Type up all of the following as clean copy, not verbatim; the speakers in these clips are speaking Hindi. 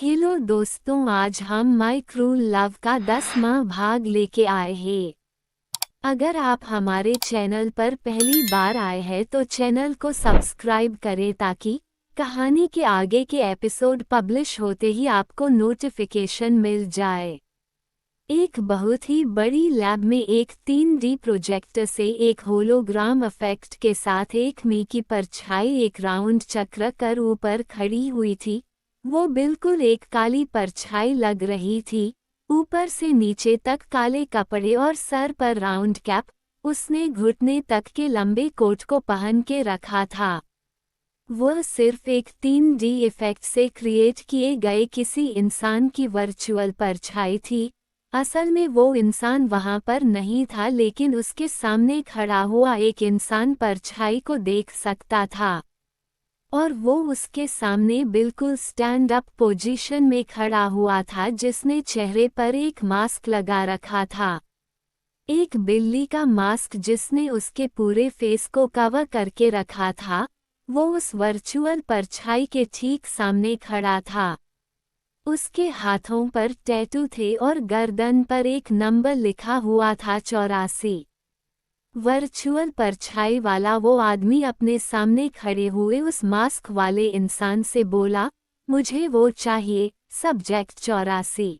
हेलो दोस्तों, आज हम माई क्रूल लव का 10वां भाग लेके आए हैं। अगर आप हमारे चैनल पर पहली बार आए हैं तो चैनल को सब्सक्राइब करें ताकि कहानी के आगे के एपिसोड पब्लिश होते ही आपको नोटिफिकेशन मिल जाए। एक बहुत ही बड़ी लैब में एक 3D प्रोजेक्टर से एक होलोग्राम इफेक्ट के साथ एक मी की परछाई एक राउंड चक्र कर ऊपर खड़ी हुई थी। वो बिल्कुल एक काली परछाई लग रही थी, ऊपर से नीचे तक काले कपड़े और सर पर राउंड कैप। उसने घुटने तक के लंबे कोट को पहन के रखा था। वह सिर्फ एक 3D इफेक्ट से क्रिएट किए गए किसी इंसान की वर्चुअल परछाई थी। असल में वो इंसान वहां पर नहीं था, लेकिन उसके सामने खड़ा हुआ एक इंसान परछाई को देख सकता था और वो उसके सामने बिल्कुल स्टैंड अप पोजीशन में खड़ा हुआ था, जिसने चेहरे पर एक मास्क लगा रखा था, एक बिल्ली का मास्क जिसने उसके पूरे फेस को कवर करके रखा था। वो उस वर्चुअल परछाई के ठीक सामने खड़ा था। उसके हाथों पर टैटू थे और गर्दन पर एक नंबर लिखा हुआ था 84। वर्चुअल परछाई वाला वो आदमी अपने सामने खड़े हुए उस मास्क वाले इंसान से बोला, मुझे वो चाहिए, सब्जेक्ट 84।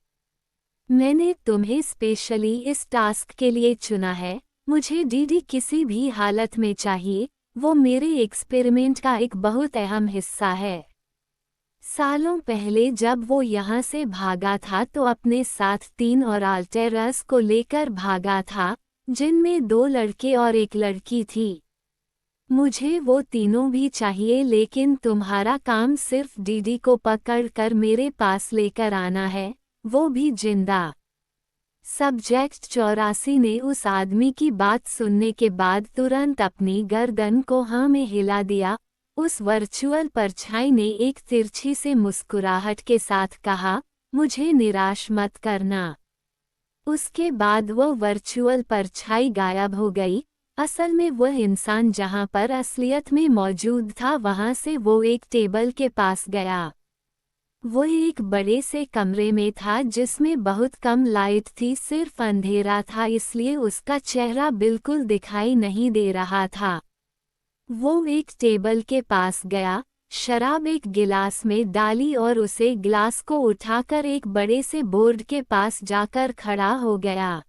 मैंने तुम्हें स्पेशली इस टास्क के लिए चुना है। मुझे डीडी किसी भी हालत में चाहिए। वो मेरे एक्सपेरिमेंट का एक बहुत अहम हिस्सा है। सालों पहले जब वो यहाँ से भागा था तो अपने साथ 3 और अल्टेरस को लेकर भागा था, जिनमें 2 लड़के और एक लड़की थी। मुझे वो तीनों भी चाहिए, लेकिन तुम्हारा काम सिर्फ डीडी को पकड़कर मेरे पास लेकर आना है, वो भी जिंदा। सब्जेक्ट 84 ने उस आदमी की बात सुनने के बाद तुरंत अपनी गर्दन को हाँ में हिला दिया। उस वर्चुअल परछाई ने एक तिरछी से मुस्कुराहट के साथ कहा, मुझे निराश मत करना। उसके बाद वह वर्चुअल परछाई गायब हो गई। असल में वह इंसान जहां पर असलियत में मौजूद था, वहां से वो एक टेबल के पास गया। वो एक बड़े से कमरे में था जिसमें बहुत कम लाइट थी, सिर्फ अंधेरा था, इसलिए उसका चेहरा बिल्कुल दिखाई नहीं दे रहा था। वो एक टेबल के पास गया, शराब एक गिलास में डाली और उसे गिलास को उठाकर एक बड़े से बोर्ड के पास जाकर खड़ा हो गया।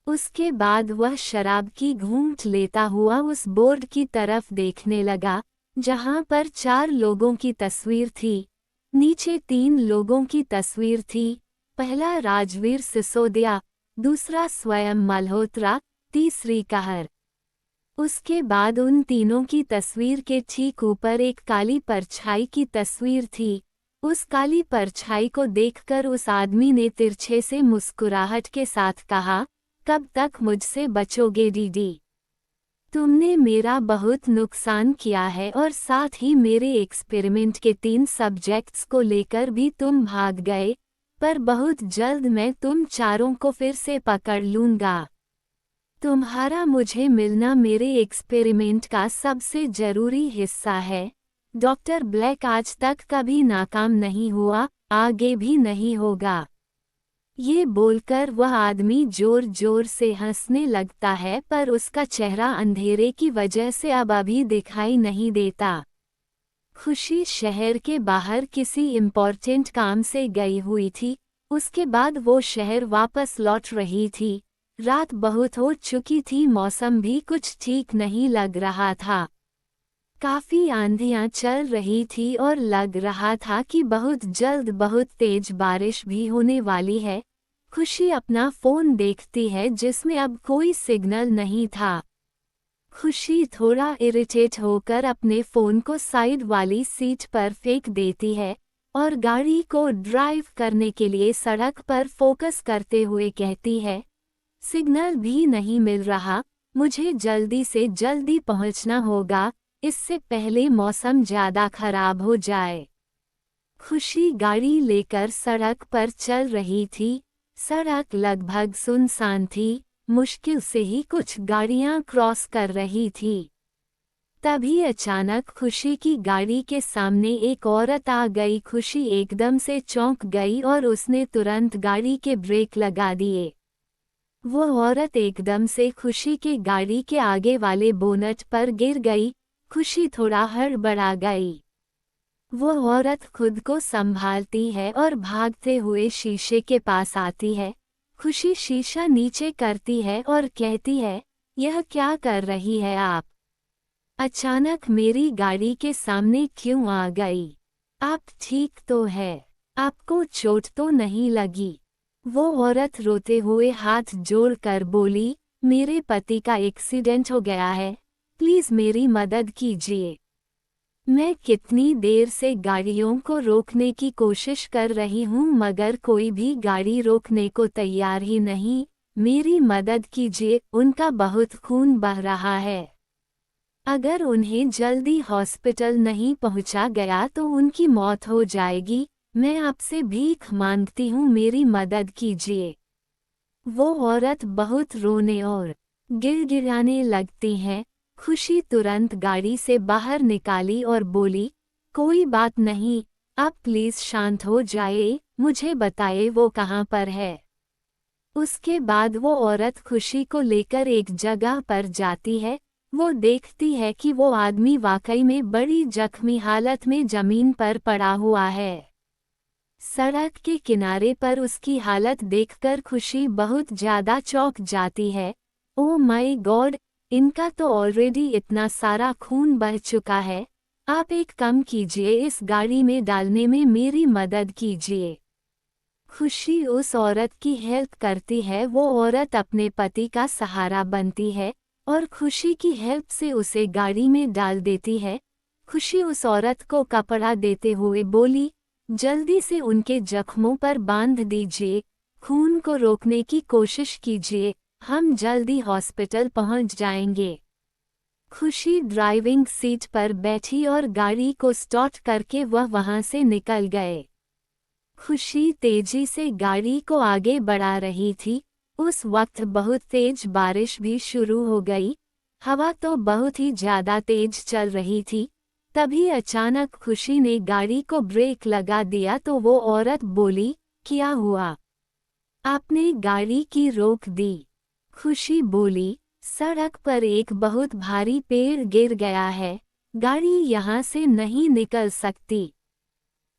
उसके बाद वह शराब की घूंट लेता हुआ उस बोर्ड की तरफ देखने लगा, जहां पर 4 लोगों की तस्वीर थी। नीचे 3 लोगों की तस्वीर थी। पहला राजवीर सिसोदिया, दूसरा स्वयं मल्होत्रा, तीसरी कहर। उसके बाद उन तीनों की तस्वीर के ठीक ऊपर एक काली परछाई की तस्वीर थी। उस काली परछाई को देखकर उस आदमी ने तिरछे से मुस्कुराहट के साथ कहा, कब तक मुझसे बचोगे डीडी? तुमने मेरा बहुत नुकसान किया है और साथ ही मेरे एक्सपेरिमेंट के 3 सब्जेक्ट्स को लेकर भी तुम भाग गए, पर बहुत जल्द मैं तुम चारों को फिर से पकड़ लूंगा। तुम्हारा मुझे मिलना मेरे एक्सपेरिमेंट का सबसे जरूरी हिस्सा है। डॉक्टर ब्लैक आज तक कभी नाकाम नहीं हुआ, आगे भी नहीं होगा। ये बोलकर वह आदमी जोर जोर से हंसने लगता है, पर उसका चेहरा अंधेरे की वजह से अब अभी दिखाई नहीं देता। खुशी शहर के बाहर किसी इम्पोर्टेंट काम से गई हुई थी। उसके बाद वो शहर वापस लौट रही थी। रात बहुत हो चुकी थी, मौसम भी कुछ ठीक नहीं लग रहा था। काफी आंधियां चल रही थी और लग रहा था कि बहुत जल्द बहुत तेज बारिश भी होने वाली है। खुशी अपना फोन देखती है जिसमें अब कोई सिग्नल नहीं था। खुशी थोड़ा इरिटेट होकर अपने फोन को साइड वाली सीट पर फेंक देती है और गाड़ी को ड्राइव करने के लिए सड़क पर फोकस करते हुए कहती है, सिग्नल भी नहीं मिल रहा, मुझे जल्दी से जल्दी पहुंचना होगा, इससे पहले मौसम ज्यादा खराब हो जाए। खुशी गाड़ी लेकर सड़क पर चल रही थी। सड़क लगभग सुनसान थी, मुश्किल से ही कुछ गाड़ियां क्रॉस कर रही थी। तभी अचानक खुशी की गाड़ी के सामने एक औरत आ गई। खुशी एकदम से चौंक गई और उसने तुरंत गाड़ी के ब्रेक लगा दिए। वो औरत एकदम से खुशी के गाड़ी के आगे वाले बोनट पर गिर गई। खुशी थोड़ा हड़बड़ा गई। वो औरत खुद को संभालती है और भागते हुए शीशे के पास आती है। खुशी शीशा नीचे करती है और कहती है, यह क्या कर रही है आप? अचानक मेरी गाड़ी के सामने क्यों आ गई? आप ठीक तो है? आपको चोट तो नहीं लगी? वो औरत रोते हुए हाथ जोड़कर बोली, मेरे पति का एक्सीडेंट हो गया है, प्लीज मेरी मदद कीजिए। मैं कितनी देर से गाड़ियों को रोकने की कोशिश कर रही हूँ मगर कोई भी गाड़ी रोकने को तैयार ही नहीं। मेरी मदद कीजिए, उनका बहुत खून बह रहा है। अगर उन्हें जल्दी हॉस्पिटल नहीं पहुंचा गया तो उनकी मौत हो जाएगी। मैं आपसे भीख मांगती हूँ, मेरी मदद कीजिए। वो औरत बहुत रोने और गिड़गिड़ाने लगती है। खुशी तुरंत गाड़ी से बाहर निकाली और बोली, कोई बात नहीं, आप प्लीज शांत हो जाइए, मुझे बताइए वो कहाँ पर है। उसके बाद वो औरत खुशी को लेकर एक जगह पर जाती है। वो देखती है कि वो आदमी वाकई में बड़ी जख्मी हालत में जमीन पर पड़ा हुआ है। सड़क के किनारे पर उसकी हालत देखकर खुशी बहुत ज्यादा चौंक जाती है। ओ माय गॉड, इनका तो ऑलरेडी इतना सारा खून बह चुका है। आप एक काम कीजिए, इस गाड़ी में डालने में मेरी मदद कीजिए। खुशी उस औरत की हेल्प करती है। वो औरत अपने पति का सहारा बनती है और खुशी की हेल्प से उसे गाड़ी में डाल देती है। खुशी उस औरत को कपड़ा देते हुए बोली, जल्दी से उनके जख्मों पर बांध दीजिए, खून को रोकने की कोशिश कीजिए, हम जल्दी हॉस्पिटल पहुंच जाएंगे। खुशी ड्राइविंग सीट पर बैठी और गाड़ी को स्टार्ट करके वह वहां से निकल गए। खुशी तेजी से गाड़ी को आगे बढ़ा रही थी। उस वक्त बहुत तेज बारिश भी शुरू हो गई। हवा तो बहुत ही ज्यादा तेज चल रही थी। तभी अचानक खुशी ने गाड़ी को ब्रेक लगा दिया तो वो औरत बोली, क्या हुआ? आपने गाड़ी की रोक दी। खुशी बोली, सड़क पर एक बहुत भारी पेड़ गिर गया है, गाड़ी यहाँ से नहीं निकल सकती।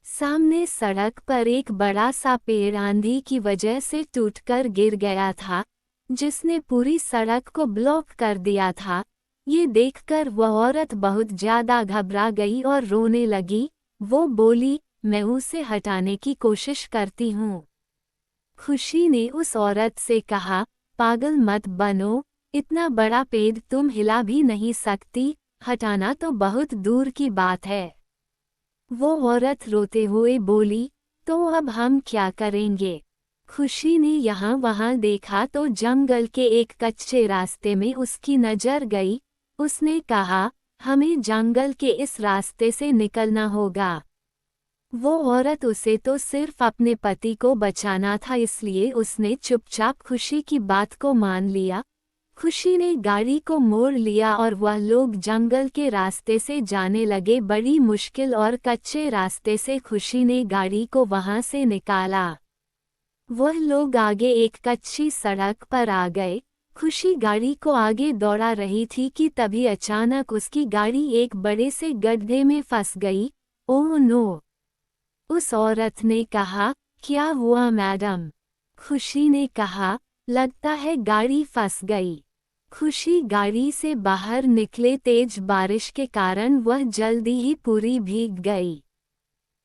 सामने सड़क पर एक बड़ा सा पेड़ आंधी की वजह से टूटकर गिर गया था, जिसने पूरी सड़क को ब्लॉक कर दिया था। ये देखकर वह औरत बहुत ज्यादा घबरा गई और रोने लगी। वो बोली, मैं उसे हटाने की कोशिश करती हूँ। खुशी ने उस औरत से कहा, पागल मत बनो, इतना बड़ा पेड़ तुम हिला भी नहीं सकती, हटाना तो बहुत दूर की बात है। वो औरत रोते हुए बोली, तो अब हम क्या करेंगे? खुशी ने यहाँ वहाँ देखा तो जंगल के एक कच्चे रास्ते में उसकी नजर गई। उसने कहा, हमें जंगल के इस रास्ते से निकलना होगा। वो औरत उसे तो सिर्फ अपने पति को बचाना था, इसलिए उसने चुपचाप खुशी की बात को मान लिया। खुशी ने गाड़ी को मोड़ लिया और वह लोग जंगल के रास्ते से जाने लगे। बड़ी मुश्किल और कच्चे रास्ते से खुशी ने गाड़ी को वहां से निकाला। वह लोग आगे एक कच्ची सड़क पर आ गए। खुशी गाड़ी को आगे दौड़ा रही थी कि तभी अचानक उसकी गाड़ी एक बड़े से गड्ढे में फंस गई। Oh no! उस औरत ने कहा, क्या हुआ मैडम? खुशी ने कहा, लगता है गाड़ी फंस गई। खुशी गाड़ी से बाहर निकले, तेज बारिश के कारण वह जल्दी ही पूरी भीग गई।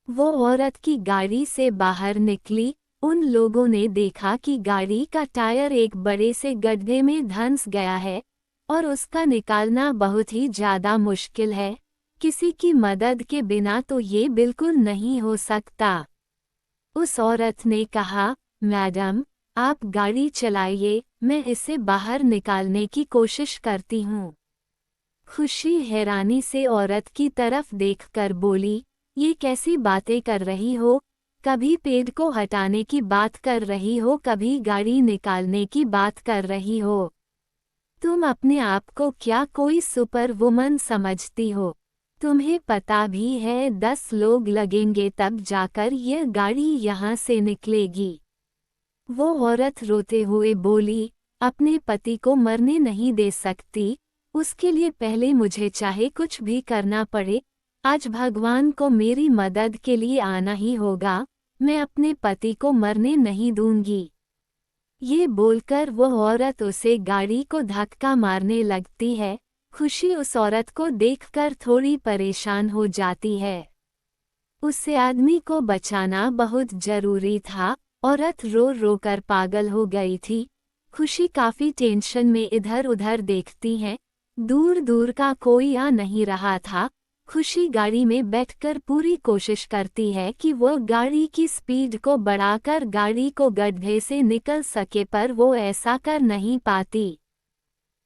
वो औरत की गाड़ी से बाहर निकली। उन लोगों ने देखा कि गाड़ी का टायर एक बड़े से गड्ढे में धंस गया है और उसका निकालना बहुत ही ज्यादा मुश्किल है। किसी की मदद के बिना तो ये बिल्कुल नहीं हो सकता। उस औरत ने कहा, मैडम, आप गाड़ी चलाइए, मैं इसे बाहर निकालने की कोशिश करती हूँ। खुशी हैरानी से औरत की तरफ देखकर बोली, ये कैसी बातें कर रही हो? कभी पेड़ को हटाने की बात कर रही हो, कभी गाड़ी निकालने की बात कर रही हो। तुम अपने आप को क्या कोई सुपर वुमन समझती हो? तुम्हें पता भी है 10 लोग लगेंगे तब जाकर यह गाड़ी यहाँ से निकलेगी। वो औरत रोते हुए बोली, अपने पति को मरने नहीं दे सकती, उसके लिए पहले मुझे चाहे कुछ भी करना पड़े, आज भगवान को मेरी मदद के लिए आना ही होगा, मैं अपने पति को मरने नहीं दूंगी। ये बोलकर वो औरत उसे गाड़ी को धक्का मारने लगती है। खुशी उस औरत को देखकर थोड़ी परेशान हो जाती है। उस आदमी को बचाना बहुत जरूरी था। औरत रो रो कर पागल हो गई थी। खुशी काफी टेंशन में इधर उधर देखती है। दूर दूर का कोई आ नहीं रहा था। खुशी गाड़ी में बैठकर पूरी कोशिश करती है कि वो गाड़ी की स्पीड को बढ़ाकर गाड़ी को गड्ढे से निकल सके, पर वो ऐसा कर नहीं पाती।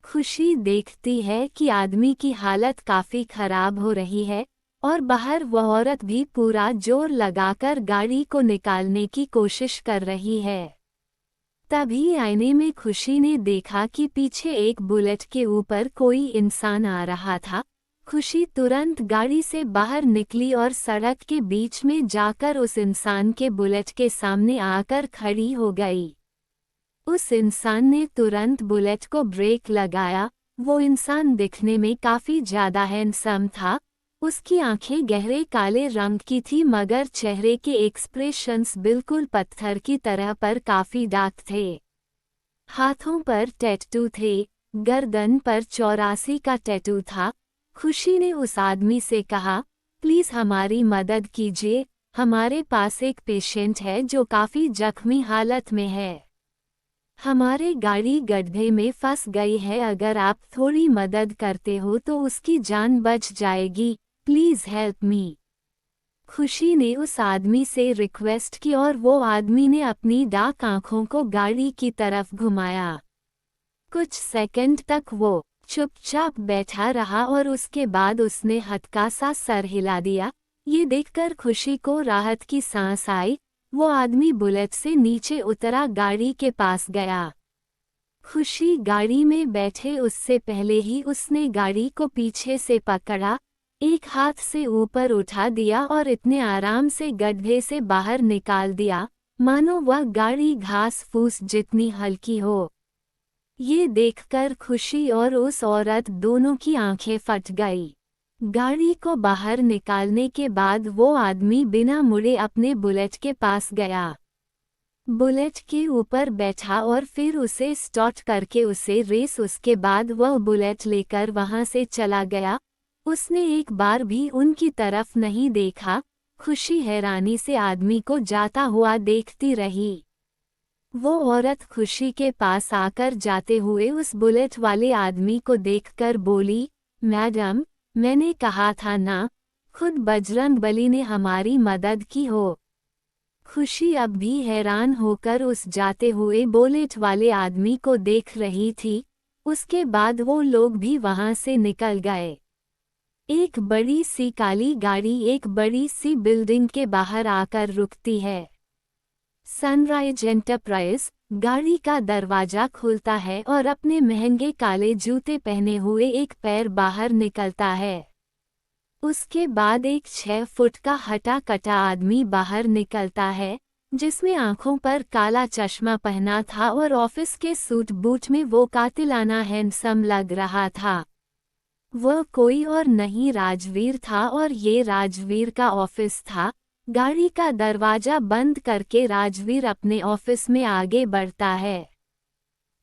खुशी देखती है कि आदमी की हालत काफी खराब हो रही है और बाहर वह औरत भी पूरा जोर लगाकर गाड़ी को निकालने की कोशिश कर रही है। तभी आईने में खुशी ने देखा कि पीछे एक बुलेट के ऊपर कोई इंसान आ रहा था। खुशी तुरंत गाड़ी से बाहर निकली और सड़क के बीच में जाकर उस इंसान के बुलेट के सामने आकर खड़ी हो गई। उस इंसान ने तुरंत बुलेट को ब्रेक लगाया। वो इंसान दिखने में काफी ज्यादा हैंडसम था। उसकी आंखें गहरे काले रंग की थी, मगर चेहरे के एक्सप्रेशंस बिल्कुल पत्थर की तरह पर काफी डार्क थे। हाथों पर टैटू थे, गर्दन पर 84 का टैटू था। खुशी ने उस आदमी से कहा, प्लीज हमारी मदद कीजिए, हमारे पास एक पेशेंट है जो काफी जख्मी हालत में है। हमारे गाड़ी गड्ढे में फंस गई है, अगर आप थोड़ी मदद करते हो तो उसकी जान बच जाएगी, प्लीज हेल्प मी। खुशी ने उस आदमी से रिक्वेस्ट की और वो आदमी ने अपनी डार्क आंखों को गाड़ी की तरफ घुमाया। कुछ सेकंड तक वो चुपचाप बैठा रहा और उसके बाद उसने हल्का सा सर हिला दिया। ये देखकर खुशी को राहत की सांस आई। वो आदमी बुलेट से नीचे उतरा, गाड़ी के पास गया। खुशी गाड़ी में बैठे उससे पहले ही उसने गाड़ी को पीछे से पकड़ा, एक हाथ से ऊपर उठा दिया और इतने आराम से गड्ढे से बाहर निकाल दिया मानो वह गाड़ी घास फूस जितनी हल्की हो। ये देखकर खुशी और उस औरत दोनों की आंखें फट गई। गाड़ी को बाहर निकालने के बाद वो आदमी बिना मुड़े अपने बुलेट के पास गया, बुलेट के ऊपर बैठा और फिर उसे स्टार्ट करके उसे रेस। उसके बाद वह बुलेट लेकर वहां से चला गया। उसने एक बार भी उनकी तरफ नहीं देखा। खुशी हैरानी से आदमी को जाता हुआ देखती रही। वो औरत खुशी के पास आकर जाते हुए उस बुलेट वाले आदमी को देखकर बोली, मैडम, मैंने कहा था ना, खुद बजरंगबली ने हमारी मदद की हो। खुशी अब भी हैरान होकर उस जाते हुए बुलेट वाले आदमी को देख रही थी। उसके बाद वो लोग भी वहां से निकल गए। एक बड़ी सी काली गाड़ी एक बड़ी सी बिल्डिंग के बाहर आकर रुकती है। Sunrise enterprise. गाड़ी का दरवाजा खुलता है और अपने महंगे काले जूते पहने हुए एक पैर बाहर निकलता है। उसके बाद एक 6 फुट का हटा कटा आदमी बाहर निकलता है, जिसमें आंखों पर काला चश्मा पहना था और ऑफिस के सूट बूट में वो कातिलाना हैंडसम लग रहा था। वह कोई और नहीं राजवीर था और ये राजवीर का ऑफिस था। गाड़ी का दरवाजा बंद करके राजवीर अपने ऑफिस में आगे बढ़ता है।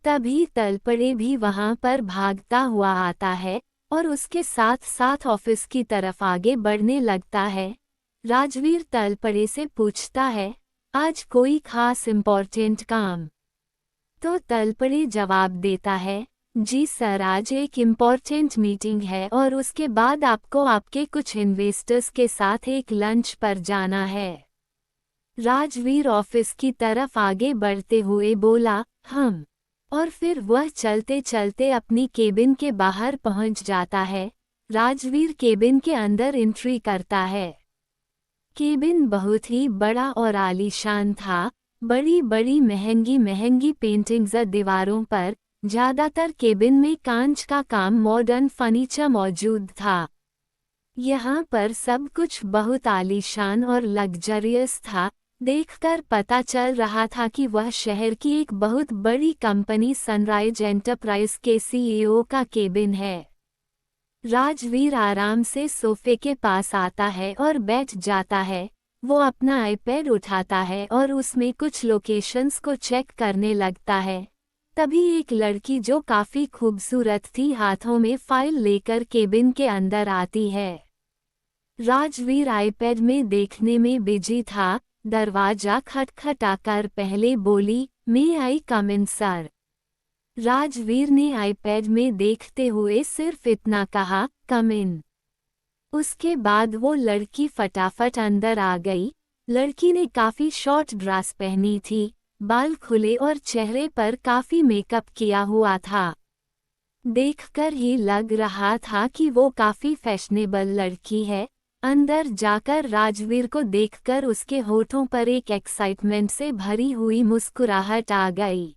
तभी तलपड़े भी वहां पर भागता हुआ आता है और उसके साथ साथ ऑफिस की तरफ आगे बढ़ने लगता है। राजवीर तलपड़े से पूछता है, आज कोई खास इम्पोर्टेंट काम? तो तलपड़े जवाब देता है, जी सर, आज एक इम्पोर्टेंट मीटिंग है और उसके बाद आपको आपके कुछ इन्वेस्टर्स के साथ एक लंच पर जाना है। राजवीर ऑफिस की तरफ आगे बढ़ते हुए बोला, हम। और फिर वह चलते चलते अपनी केबिन के बाहर पहुंच जाता है। राजवीर केबिन के अंदर एंट्री करता है। केबिन बहुत ही बड़ा और आलीशान था। बड़ी बड़ी महंगी महंगी पेंटिंग्स दीवारों पर, ज्यादातर केबिन में कांच का काम मॉडर्न फर्नीचर मौजूद था। यहाँ पर सब कुछ बहुत आलीशान और लग्जरियस था। देखकर पता चल रहा था कि वह शहर की एक बहुत बड़ी कंपनी सनराइज एंटरप्राइज के सीईओ का केबिन है। राजवीर आराम से सोफे के पास आता है और बैठ जाता है। वो अपना आईपैड उठाता है और उसमें कुछ लोकेशंस को चेक करने लगता है। तभी एक लड़की जो काफी खूबसूरत थी हाथों में फाइल लेकर केबिन के अंदर आती है। राजवीर आईपैड में देखने में बिजी था। दरवाजा खटखटाकर पहले बोली, मे आई कम इन सर। राजवीर ने आईपैड में देखते हुए सिर्फ इतना कहा, कम इन। उसके बाद वो लड़की फटाफट अंदर आ गई। लड़की ने काफी शॉर्ट ड्रेस पहनी थी, बाल खुले और चेहरे पर काफी मेकअप किया हुआ था। देखकर ही लग रहा था कि वो काफी फैशनेबल लड़की है। अंदर जाकर राजवीर को देखकर उसके होठों पर एक एक्साइटमेंट से भरी हुई मुस्कुराहट आ गई।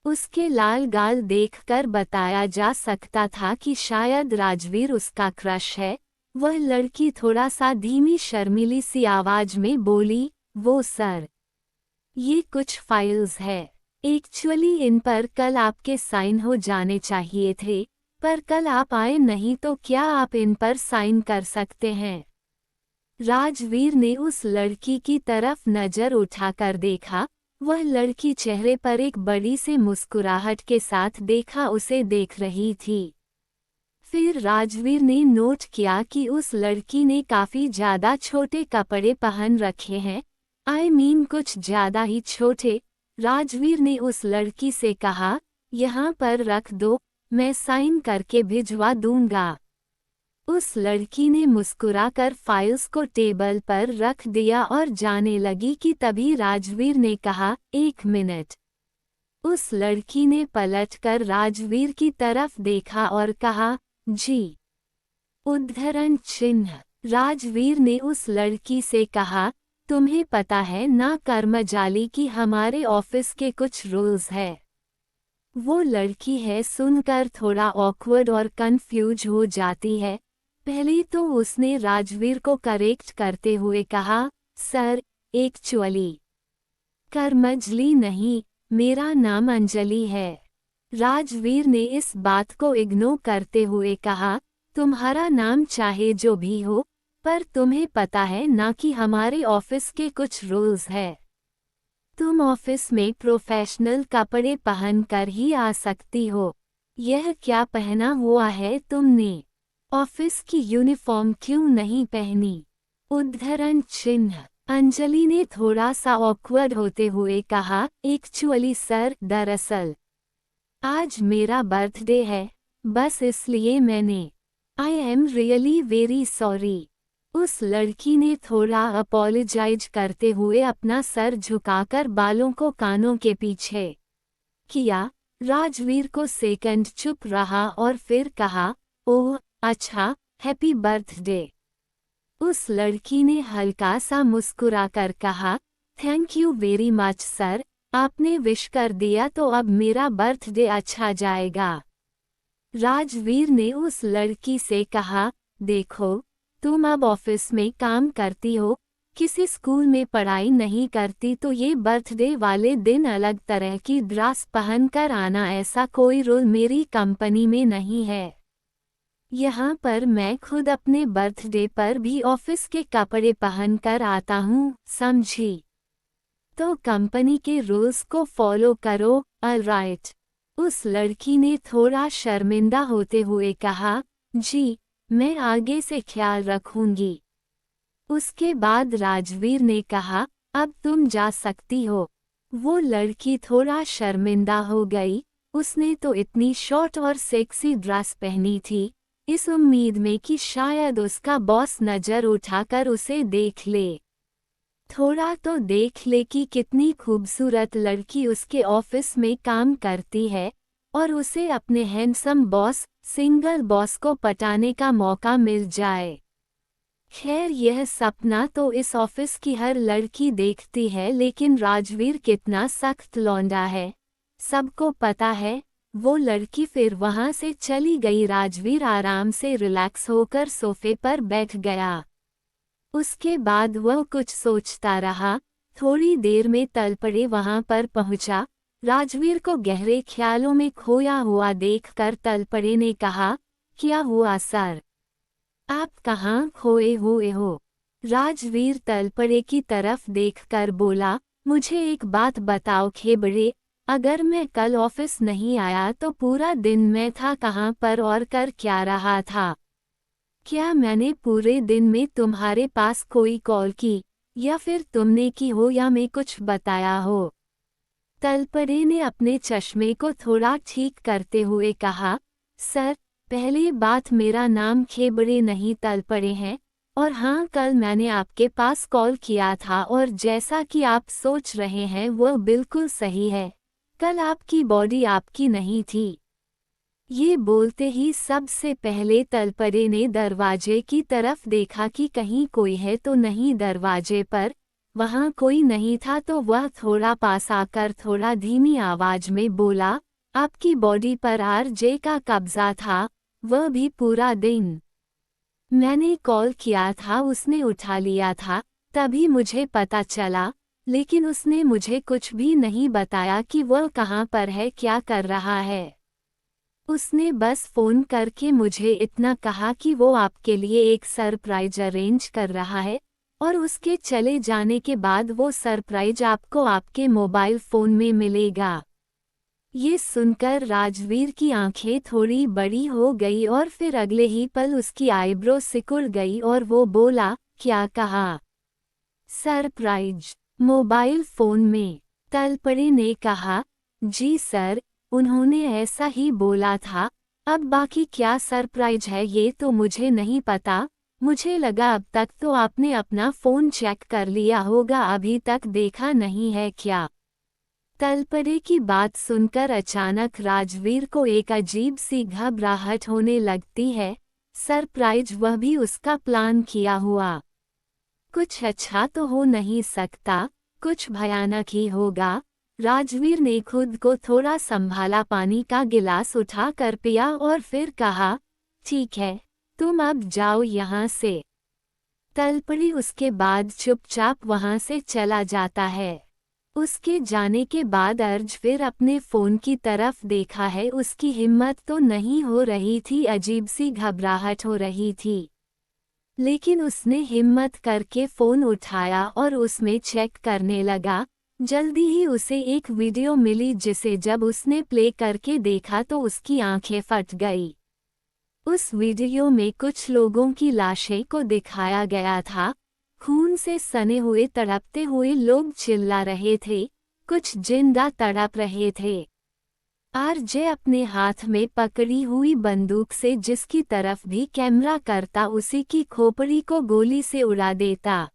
उसके लाल गाल देखकर बताया जा सकता था कि शायद राजवीर उसका क्रश है। वह लड़की थोड़ा सा धीमी शर्मीली सी आवाज में बोली, वो सर, ये कुछ फाइल्स है। एक्चुअली इन पर कल आपके साइन हो जाने चाहिए थे, पर कल आप आए नहीं तो क्या आप इन पर साइन कर सकते हैं? राजवीर ने उस लड़की की तरफ नजर उठाकर देखा। वह लड़की चेहरे पर एक बड़ी सी मुस्कुराहट के साथ देखा उसे देख रही थी। फिर राजवीर ने नोट किया कि उस लड़की ने काफी ज्यादा छोटे कपड़े पहन रखे हैं। आई मीन कुछ ज्यादा ही छोटे। राजवीर ने उस लड़की से कहा, यहाँ पर रख दो, मैं साइन करके भिजवा दूंगा। उस लड़की ने मुस्कुराकर फाइल्स को टेबल पर रख दिया और जाने लगी कि तभी राजवीर ने कहा, एक मिनट। उस लड़की ने पलटकर राजवीर की तरफ देखा और कहा, जी। उद्धरण चिन्ह। राजवीर ने उस लड़की से कहा, तुम्हें पता है ना कर्मजाली कि हमारे ऑफिस के कुछ रूल्स है। वो लड़की है सुनकर थोड़ा ऑकवर्ड और कंफ्यूज हो जाती है। पहले तो उसने राजवीर को करेक्ट करते हुए कहा, सर, एक्चुअली कर्मजली नहीं, मेरा नाम अंजलि है। राजवीर ने इस बात को इग्नोर करते हुए कहा, तुम्हारा नाम चाहे जो भी हो, पर तुम्हें पता है ना कि हमारे ऑफिस के कुछ रूल्स है। तुम ऑफिस में प्रोफेशनल कपड़े पहनकर ही आ सकती हो। यह क्या पहना हुआ है तुमने? ऑफिस की यूनिफॉर्म क्यों नहीं पहनी? उद्धरण चिन्ह। अंजलि ने थोड़ा सा ऑकवर्ड होते हुए कहा, एक्चुअली सर, दरअसल आज मेरा बर्थडे है, बस इसलिए मैंने। I am really very sorry. उस लड़की ने थोड़ा अपॉलोजाइज करते हुए अपना सर झुकाकर बालों को कानों के पीछे किया। राजवीर को सेकंड चुप रहा और फिर कहा, ओह अच्छा, हैप्पी बर्थडे। उस लड़की ने हल्का सा मुस्कुराकर कहा, thank you very much sir, आपने विश कर दिया तो अब मेरा बर्थडे अच्छा जाएगा। राजवीर ने उस लड़की से कहा, देखो, तुम अब ऑफिस में काम करती हो, किसी स्कूल में पढ़ाई नहीं करती तो ये बर्थडे वाले दिन अलग तरह की ड्रेस पहनकर आना ऐसा कोई रूल मेरी कंपनी में नहीं है। यहाँ पर मैं खुद अपने बर्थडे पर भी ऑफिस के कपड़े पहनकर आता हूँ, समझी? तो कंपनी के रूल्स को फॉलो करो, ऑलराइट। उस लड़की ने थोड़ा शर्मिंदा होते हुए कहा, जी, मैं आगे से ख्याल रखूंगी। उसके बाद राजवीर ने कहा, अब तुम जा सकती हो। वो लड़की थोड़ा शर्मिंदा हो गई। उसने तो इतनी शॉर्ट और सेक्सी ड्रेस पहनी थी, इस उम्मीद में कि शायद उसका बॉस नजर उठाकर उसे देख ले। थोड़ा तो देख ले कि कितनी खूबसूरत लड़की उसके ऑफिस में काम करती है और उसे अपने हैंडसम बॉस, सिंगल बॉस को पटाने का मौका मिल जाए। खैर यह सपना तो इस ऑफिस की हर लड़की देखती है, लेकिन राजवीर कितना सख्त लौंडा है, सबको पता है। वो लड़की फिर वहां से चली गई। राजवीर आराम से रिलैक्स होकर सोफे पर बैठ गया। उसके बाद वह कुछ सोचता रहा। थोड़ी देर में तलपड़े वहां पर पहुंचा। राजवीर को गहरे ख्यालों में खोया हुआ देखकर तलपड़े ने कहा, क्या हुआ सर? आप कहाँ खोए हुए हो? राजवीर तलपड़े की तरफ देखकर बोला, मुझे एक बात बताओ खेबड़े, अगर मैं कल ऑफिस नहीं आया तो पूरा दिन मैं था कहाँ पर और कर क्या रहा था? क्या मैंने पूरे दिन में तुम्हारे पास कोई कॉल की, या फिर तुमने की हो या मैं कुछ बताया हो? तलपड़े ने अपने चश्मे को थोड़ा ठीक करते हुए कहा, सर, पहली बात मेरा नाम खेबड़े नहीं तलपड़े है, और हाँ कल मैंने आपके पास कॉल किया था और जैसा कि आप सोच रहे हैं वह बिल्कुल सही है। कल आपकी बॉडी आपकी नहीं थी। ये बोलते ही सबसे पहले तलपड़े ने दरवाजे की तरफ देखा कि कहीं कोई है तो नहीं। दरवाजे पर वहां कोई नहीं था तो वह थोड़ा पास आकर थोड़ा धीमी आवाज में बोला, आपकी बॉडी पर आरजे का कब्जा था, वह भी पूरा दिन। मैंने कॉल किया था, उसने उठा लिया था, तभी मुझे पता चला, लेकिन उसने मुझे कुछ भी नहीं बताया कि वह कहाँ पर है, क्या कर रहा है। उसने बस फोन करके मुझे इतना कहा कि वो आपके लिए एक सरप्राइज अरेंज कर रहा है, और उसके चले जाने के बाद वो सरप्राइज आपको आपके मोबाइल फोन में मिलेगा। ये सुनकर राजवीर की आंखें थोड़ी बड़ी हो गई और फिर अगले ही पल उसकी आईब्रो सिकुड़ गई और वो बोला, क्या कहा? सरप्राइज मोबाइल फोन में? तलपड़े ने कहा, जी सर, उन्होंने ऐसा ही बोला था। अब बाकी क्या सरप्राइज है ये तो मुझे नहीं पता। मुझे लगा अब तक तो आपने अपना फोन चेक कर लिया होगा, अभी तक देखा नहीं है क्या? तलपड़े की बात सुनकर अचानक राजवीर को एक अजीब सी घबराहट होने लगती है। सरप्राइज, वह भी उसका प्लान किया हुआ। कुछ अच्छा तो हो नहीं सकता, कुछ भयानक ही होगा। राजवीर ने खुद को थोड़ा संभाला, पानी का गिलास उठा कर पिया और फिर कहा, ठीक है, तुम अब जाओ यहाँ से। तलपड़ी उसके बाद चुपचाप वहाँ से चला जाता है। उसके जाने के बाद अर्ज फिर अपने फोन की तरफ देखा है, उसकी हिम्मत तो नहीं हो रही थी, अजीब सी घबराहट हो रही थी। लेकिन उसने हिम्मत करके फोन उठाया और उसमें चेक करने लगा। जल्दी ही उसे एक वीडियो मिली जिसे जब उसने प्ले करके देखा तो उसकी आंखें फट गई। उस वीडियो में कुछ लोगों की लाशें को दिखाया गया था। खून से सने हुए तड़पते हुए लोग चिल्ला रहे थे, कुछ जिंदा तड़प रहे थे। आरजे अपने हाथ में पकड़ी हुई बंदूक से जिसकी तरफ भी कैमरा करता उसी की खोपड़ी को गोली से उड़ा देता।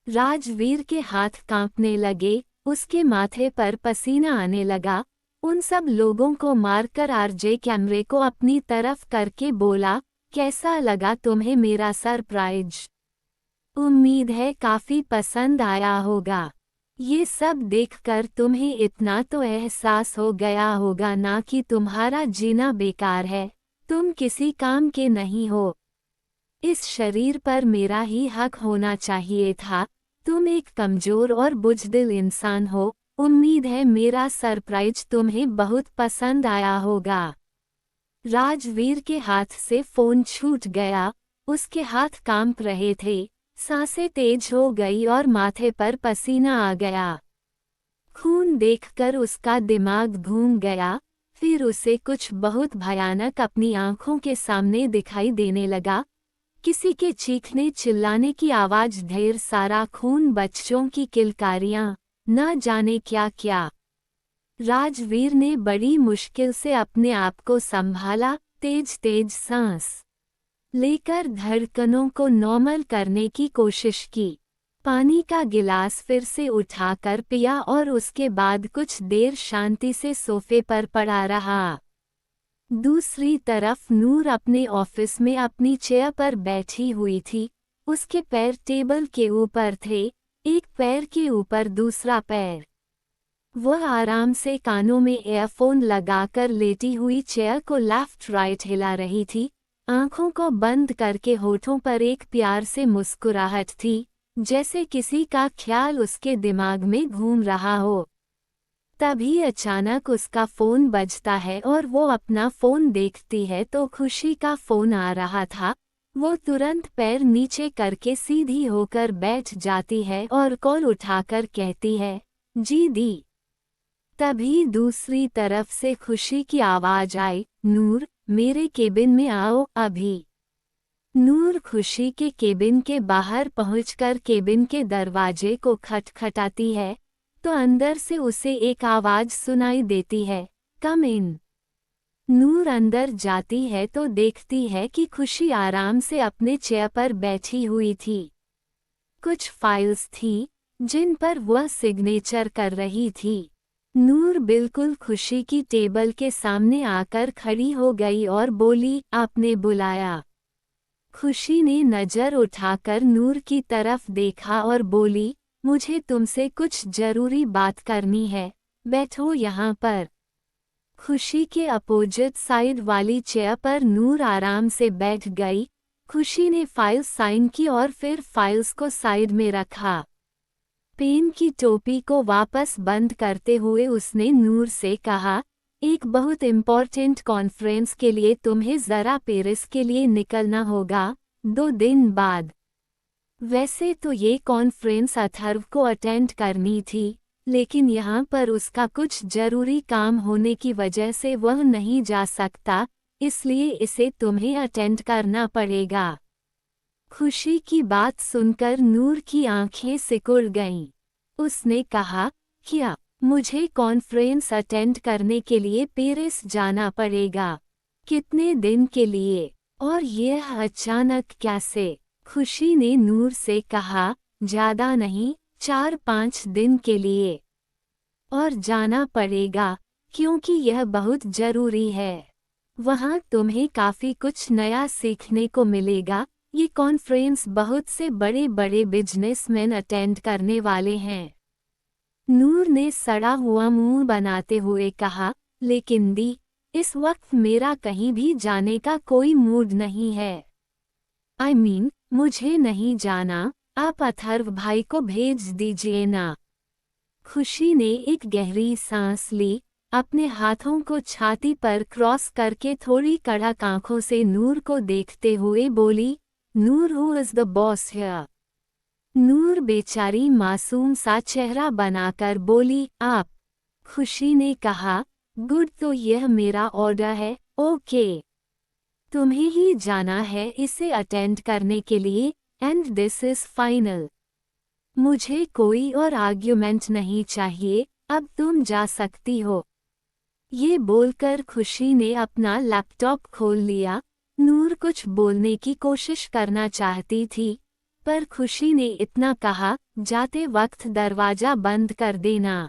राजवीर के हाथ कांपने लगे, उसके माथे पर पसीना आने लगा। उन सब लोगों को मारकर आरजे कैमरे को अपनी तरफ करके बोला, कैसा लगा तुम्हें मेरा सरप्राइज? उम्मीद है काफी पसंद आया होगा। ये सब देखकर तुम्हें इतना तो एहसास हो गया होगा ना कि तुम्हारा जीना बेकार है, तुम किसी काम के नहीं हो। इस शरीर पर मेरा ही हक होना चाहिए था। तुम एक कमजोर और बुज़दिल इंसान हो। उम्मीद है मेरा सरप्राइज तुम्हें बहुत पसंद आया होगा। राजवीर के हाथ से फोन छूट गया, उसके हाथ कांप रहे थे, सांसें तेज हो गई और माथे पर पसीना आ गया। खून देखकर उसका दिमाग घूम गया। फिर उसे कुछ बहुत भयानक अपनी आंखों के सामने दिखाई देने लगा। किसी के चीखने चिल्लाने की आवाज, ढेर सारा खून, बच्चों की किलकारियां, न जाने क्या क्या। राजवीर ने बड़ी मुश्किल से अपने आप को संभाला, तेज तेज सांस लेकर धड़कनों को नॉर्मल करने की कोशिश की। पानी का गिलास फिर से उठाकर पिया और उसके बाद कुछ देर शांति से सोफे पर पड़ा रहा। दूसरी तरफ नूर अपने ऑफिस में अपनी चेयर पर बैठी हुई थी। उसके पैर टेबल के ऊपर थे, एक पैर के ऊपर दूसरा पैर। वह आराम से कानों में ईयरफोन लगाकर लेटी हुई चेयर को लेफ्ट राइट हिला रही थी। आंखों को बंद करके होठों पर एक प्यार से मुस्कुराहट थी, जैसे किसी का ख्याल उसके दिमाग में घूम रहा हो। तभी अचानक उसका फोन बजता है और वो अपना फोन देखती है तो खुशी का फोन आ रहा था। वो तुरंत पैर नीचे करके सीधी होकर बैठ जाती है और कॉल उठाकर कहती है, जी दी। तभी दूसरी तरफ से खुशी की आवाज आई, नूर, मेरे केबिन में आओ अभी। नूर खुशी के केबिन के बाहर पहुंचकर केबिन के दरवाजे को खटखटाती है, तो अंदर से उसे एक आवाज सुनाई देती है, कम इन। नूर अंदर जाती है तो देखती है कि खुशी आराम से अपने चेयर पर बैठी हुई थी। कुछ फाइल्स थी, जिन पर वह सिग्नेचर कर रही थी। नूर बिल्कुल खुशी की टेबल के सामने आकर खड़ी हो गई और बोली, आपने बुलाया? खुशी ने नजर उठाकर नूर की तरफ देखा और बोली, मुझे तुमसे कुछ जरूरी बात करनी है, बैठो यहाँ पर। खुशी के अपोजिट साइड वाली चेयर पर नूर आराम से बैठ गई। खुशी ने फाइल साइन की और फिर फाइल्स को साइड में रखा। पेन की टोपी को वापस बंद करते हुए उसने नूर से कहा, एक बहुत इम्पोर्टेंट कॉन्फ्रेंस के लिए तुम्हें ज़रा पेरिस के लिए निकलना होगा, 2 दिन बाद। वैसे तो ये कॉन्फ्रेंस अथर्व को अटेंड करनी थी, लेकिन यहाँ पर उसका कुछ जरूरी काम होने की वजह से वह नहीं जा सकता, इसलिए इसे तुम्हें अटेंड करना पड़ेगा। खुशी की बात सुनकर नूर की आंखें सिकुड़ गईं। उसने कहा, क्या मुझे कॉन्फ्रेंस अटेंड करने के लिए पेरिस जाना पड़ेगा? कितने दिन के लिए? और यह अचानक कैसे? खुशी ने नूर से कहा, ज्यादा नहीं, 4-5 दिन के लिए। और जाना पड़ेगा, क्योंकि यह बहुत जरूरी है। वहाँ तुम्हें काफी कुछ नया सीखने को मिलेगा। ये कॉन्फ्रेंस बहुत से बड़े बड़े बिजनेसमैन अटेंड करने वाले हैं। नूर ने सड़ा हुआ मुंह बनाते हुए कहा, लेकिन दी, इस वक्त मेरा कहीं भी जाने का कोई मूड नहीं है। I mean, मुझे नहीं जाना, आप अथर्व भाई को भेज दीजिए ना। खुशी ने एक गहरी सांस ली, अपने हाथों को छाती पर क्रॉस करके थोड़ी कड़क आंखों से नूर को देखते हुए बोली, Noor, who is the boss here? Noor बेचारी मासूम सा चेहरा बनाकर बोली, आप। खुशी ने कहा, गुड, तो यह मेरा ऑर्डर है, ओके। तुम्हें ही जाना है इसे अटेंड करने के लिए, एंड दिस इज फाइनल। मुझे कोई और आर्ग्यूमेंट नहीं चाहिए, अब तुम जा सकती हो। ये बोलकर खुशी ने अपना लैपटॉप खोल लिया। नूर कुछ बोलने की कोशिश करना चाहती थी, पर खुशी ने इतना कहा, जाते वक्त दरवाजा बंद कर देना।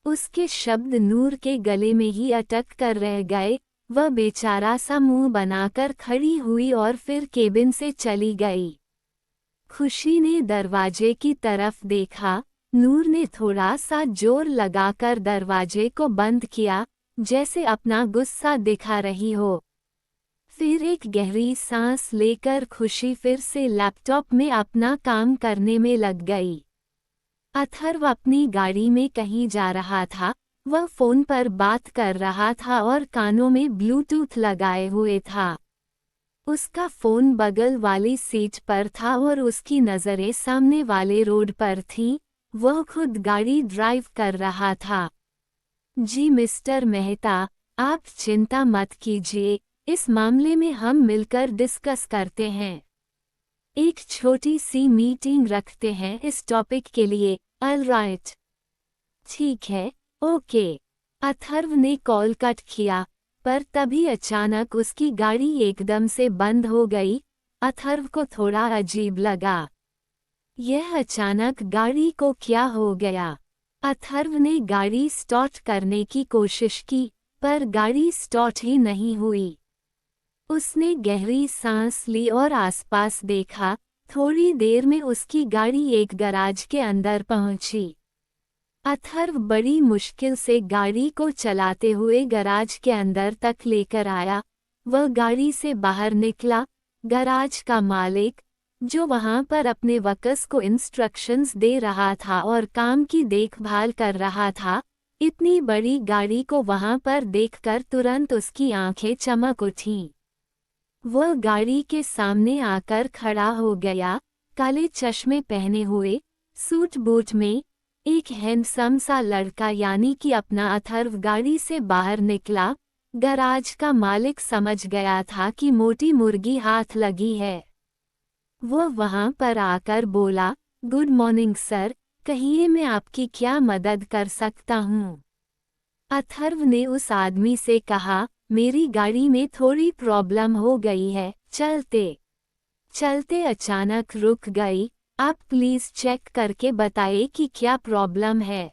उसके शब्द नूर के गले में ही अटक कर रह गए। वह बेचारा सा मुंह बनाकर खड़ी हुई और फिर केबिन से चली गई। खुशी ने दरवाजे की तरफ देखा। नूर ने थोड़ा सा जोर लगाकर दरवाजे को बंद किया, जैसे अपना गुस्सा दिखा रही हो। फिर एक गहरी सांस लेकर खुशी फिर से लैपटॉप में अपना काम करने में लग गई। अथर्व अपनी गाड़ी में कहीं जा रहा था। वह फोन पर बात कर रहा था और कानों में ब्लूटूथ लगाए हुए था। उसका फोन बगल वाली सीट पर था और उसकी नज़रें सामने वाले रोड पर थीं। वह खुद गाड़ी ड्राइव कर रहा था। जी मिस्टर मेहता, आप चिंता मत कीजिए, इस मामले में हम मिलकर डिस्कस करते हैं। एक छोटी सी मीटिंग रखते हैं इस टॉपिक के लिए, ऑलराइट? ठीक है, ओके। अथर्व ने कॉल कट किया, पर तभी अचानक उसकी गाड़ी एकदम से बंद हो गई। अथर्व को थोड़ा अजीब लगा। यह अचानक गाड़ी को क्या हो गया? अथर्व ने गाड़ी स्टार्ट करने की कोशिश की, पर गाड़ी स्टार्ट ही नहीं हुई। उसने गहरी सांस ली और आसपास देखा। थोड़ी देर में उसकी गाड़ी एक गैराज के अंदर पहुंची। अथर्व बड़ी मुश्किल से गाड़ी को चलाते हुए गैराज के अंदर तक लेकर आया। वह गाड़ी से बाहर निकला। गैराज का मालिक, जो वहां पर अपने वर्कर्स को इंस्ट्रक्शंस दे रहा था और काम की देखभाल कर रहा था, इतनी बड़ी गाड़ी को वहां पर देखकर तुरंत उसकी आंखें चमक उठीं। वह गाड़ी के सामने आकर खड़ा हो गया। काले चश्मे पहने हुए, सूट बूट में एक हैंडसम सा लड़का यानी कि अपना अथर्व गाड़ी से बाहर निकला। गैराज का मालिक समझ गया था कि मोटी मुर्गी हाथ लगी है। वह वहां पर आकर बोला, गुड मॉर्निंग सर, कहिए मैं आपकी क्या मदद कर सकता हूँ। अथर्व ने उस आदमी से कहा, मेरी गाड़ी में थोड़ी प्रॉब्लम हो गई है, चलते चलते अचानक रुक गई। आप प्लीज चेक करके बताइए कि क्या प्रॉब्लम है।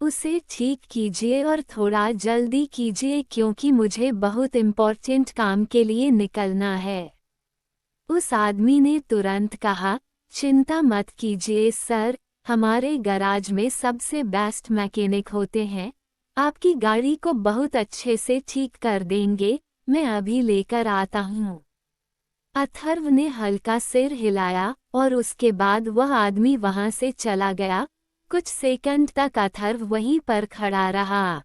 उसे ठीक कीजिए और थोड़ा जल्दी कीजिए क्योंकि मुझे बहुत इम्पोर्टेंट काम के लिए निकलना है। उस आदमी ने तुरंत कहा, चिंता मत कीजिए सर, हमारे गैराज में सबसे बेस्ट मैकेनिक होते हैं, आपकी गाड़ी को बहुत अच्छे से ठीक कर देंगे, मैं अभी लेकर आता हूँ। अथर्व ने हल्का सिर हिलाया और उसके बाद वह आदमी वहां से चला गया। कुछ सेकंड तक अथर्व वहीं पर खड़ा रहा।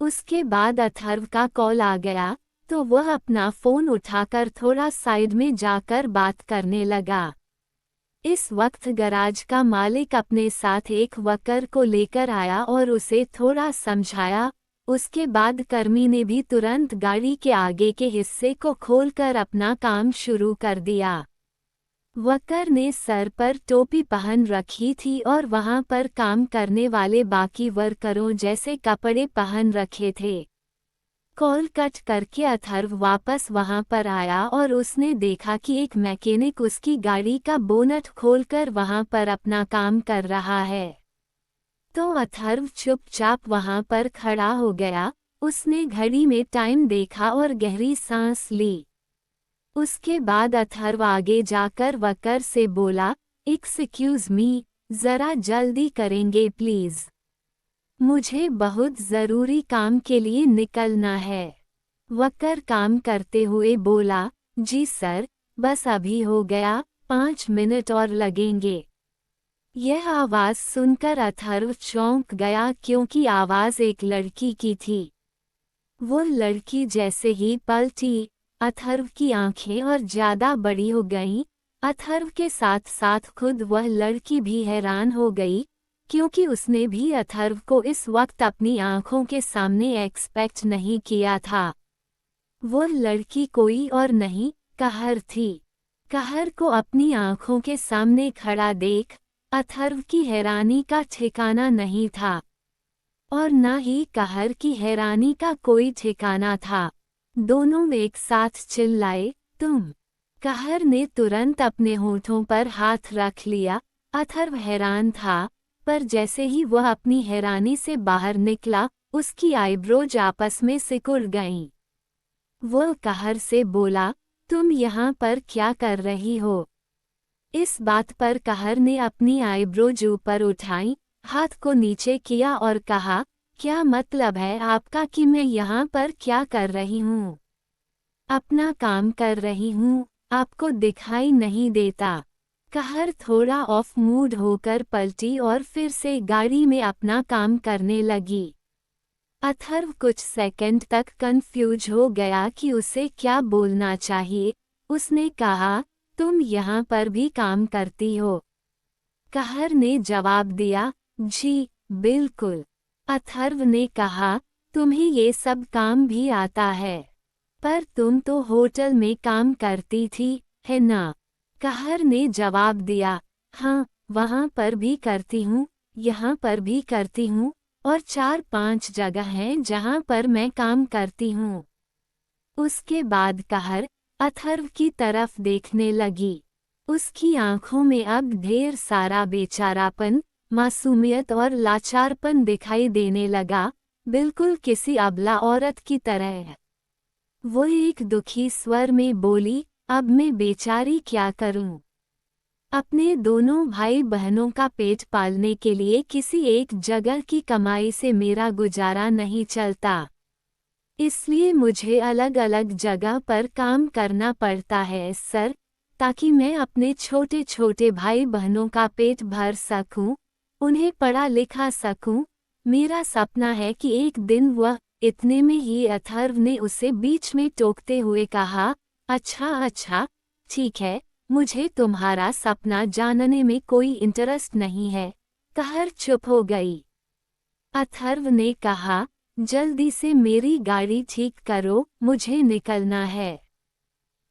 उसके बाद अथर्व का कॉल आ गया तो वह अपना फोन उठाकर थोड़ा साइड में जाकर बात करने लगा। इस वक्त गैराज का मालिक अपने साथ एक वर्कर को लेकर आया और उसे थोड़ा समझाया। उसके बाद कर्मी ने भी तुरंत गाड़ी के आगे के हिस्से को खोलकर अपना काम शुरू कर दिया। वर्कर ने सर पर टोपी पहन रखी थी और वहां पर काम करने वाले बाकी वर्करों जैसे कपड़े पहन रखे थे। कॉल कट करके अथर्व वापस वहां पर आया और उसने देखा कि एक मैकेनिक उसकी गाड़ी का बोनट खोलकर वहां पर अपना काम कर रहा है। तो अथर्व चुपचाप वहां पर खड़ा हो गया। उसने घड़ी में टाइम देखा और गहरी सांस ली। उसके बाद अथर्व आगे जाकर वर्कर से बोला, एक्सक्यूज मी, जरा जल्दी करेंगे प्लीज, मुझे बहुत ज़रूरी काम के लिए निकलना है। वर्कर काम करते हुए बोला, जी सर, बस अभी हो गया, 5 मिनट और लगेंगे। यह आवाज़ सुनकर अथर्व चौंक गया क्योंकि आवाज़ एक लड़की की थी। वो लड़की जैसे ही पलटी, अथर्व की आंखें और ज़्यादा बड़ी हो गईं। अथर्व के साथ साथ खुद वह लड़की भी हैरान हो गई क्योंकि उसने भी अथर्व को इस वक्त अपनी आंखों के सामने एक्सपेक्ट नहीं किया था। वो लड़की कोई और नहीं, कहर थी। कहर को अपनी आंखों के सामने खड़ा देख अथर्व की हैरानी का ठिकाना नहीं था और न ही कहर की हैरानी का कोई ठिकाना था। दोनों एक साथ चिल्लाए, तुम। कहर ने तुरंत अपने होठों पर हाथ रख लिया। अथर्व हैरान था, पर जैसे ही वह अपनी हैरानी से बाहर निकला, उसकी आईब्रोज आपस में सिकुड़ गईं। वह कहर से बोला, तुम यहाँ पर क्या कर रही हो? इस बात पर कहर ने अपनी आईब्रोज ऊपर उठाई, हाथ को नीचे किया और कहा, क्या मतलब है आपका कि मैं यहाँ पर क्या कर रही हूँ? अपना काम कर रही हूँ, आपको दिखाई नहीं देता। कहर थोड़ा ऑफ मूड होकर पलटी और फिर से गाड़ी में अपना काम करने लगी। अथर्व कुछ सेकंड तक कंफ्यूज हो गया कि उसे क्या बोलना चाहिए। उसने कहा, तुम यहाँ पर भी काम करती हो? कहर ने जवाब दिया, जी बिल्कुल। अथर्व ने कहा, तुम्हें ये सब काम भी आता है, पर तुम तो होटल में काम करती थी, है ना? कहर ने जवाब दिया, हाँ, वहाँ पर भी करती हूँ, यहाँ पर भी करती हूँ, और 4-5 जगह हैं जहाँ पर मैं काम करती हूँ। उसके बाद कहर अथर्व की तरफ देखने लगी। उसकी आंखों में अब ढेर सारा बेचारापन, मासूमियत और लाचारपन दिखाई देने लगा, बिल्कुल किसी अबला औरत की तरह। वो एक दुखी स्वर में बोली, अब मैं बेचारी क्या करूं? अपने दोनों भाई बहनों का पेट पालने के लिए किसी एक जगह की कमाई से मेरा गुजारा नहीं चलता। इसलिए मुझे अलग अलग जगह पर काम करना पड़ता है सर, ताकि मैं अपने छोटे छोटे भाई बहनों का पेट भर सकूं, उन्हें पढ़ा लिखा सकूं। मेरा सपना है कि एक दिन वह। इतने में ही अथर्व ने उसे बीच में टोकते हुए कहा, अच्छा अच्छा, ठीक है, मुझे तुम्हारा सपना जानने में कोई इंटरेस्ट नहीं है। कहर चुप हो गई। अथर्व ने कहा, जल्दी से मेरी गाड़ी ठीक करो, मुझे निकलना है।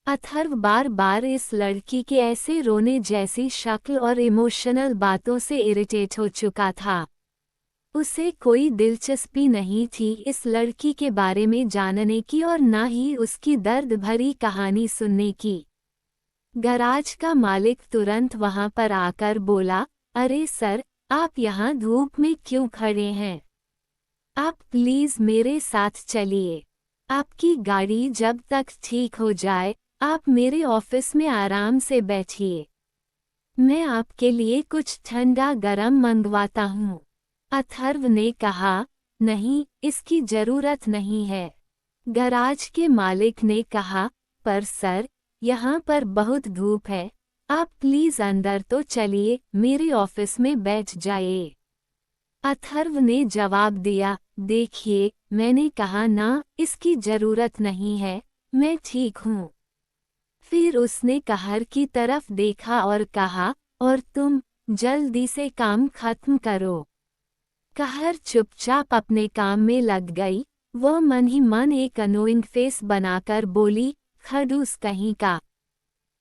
अथर्व बार बार इस लड़की के ऐसे रोने जैसी शक्ल और इमोशनल बातों से इरिटेट हो चुका था। उसे कोई दिलचस्पी नहीं थी इस लड़की के बारे में जानने की और ना ही उसकी दर्द भरी कहानी सुनने की। गैराज का मालिक तुरंत वहां पर आकर बोला, अरे सर, आप यहाँ धूप में क्यों खड़े हैं? आप प्लीज मेरे साथ चलिए। आपकी गाड़ी जब तक ठीक हो जाए, आप मेरे ऑफिस में आराम से बैठिए। मैं आपके लिए कुछ ठंडा गरम मंगवाता हूँ। अथर्व ने कहा, नहीं, इसकी जरूरत नहीं है। गैराज के मालिक ने कहा, पर सर, यहाँ पर बहुत धूप है, आप प्लीज अंदर तो चलिए, मेरे ऑफिस में बैठ जाइए। अथर्व ने जवाब दिया, देखिए, मैंने कहा ना, इसकी जरूरत नहीं है, मैं ठीक हूँ। फिर उसने कहर की तरफ देखा और कहा, और तुम, जल्दी से काम खत्म करो। कहर चुपचाप अपने काम में लग गई। वह मन ही मन एक अनोइंग फेस बनाकर बोली, खड़ूस कहीं का।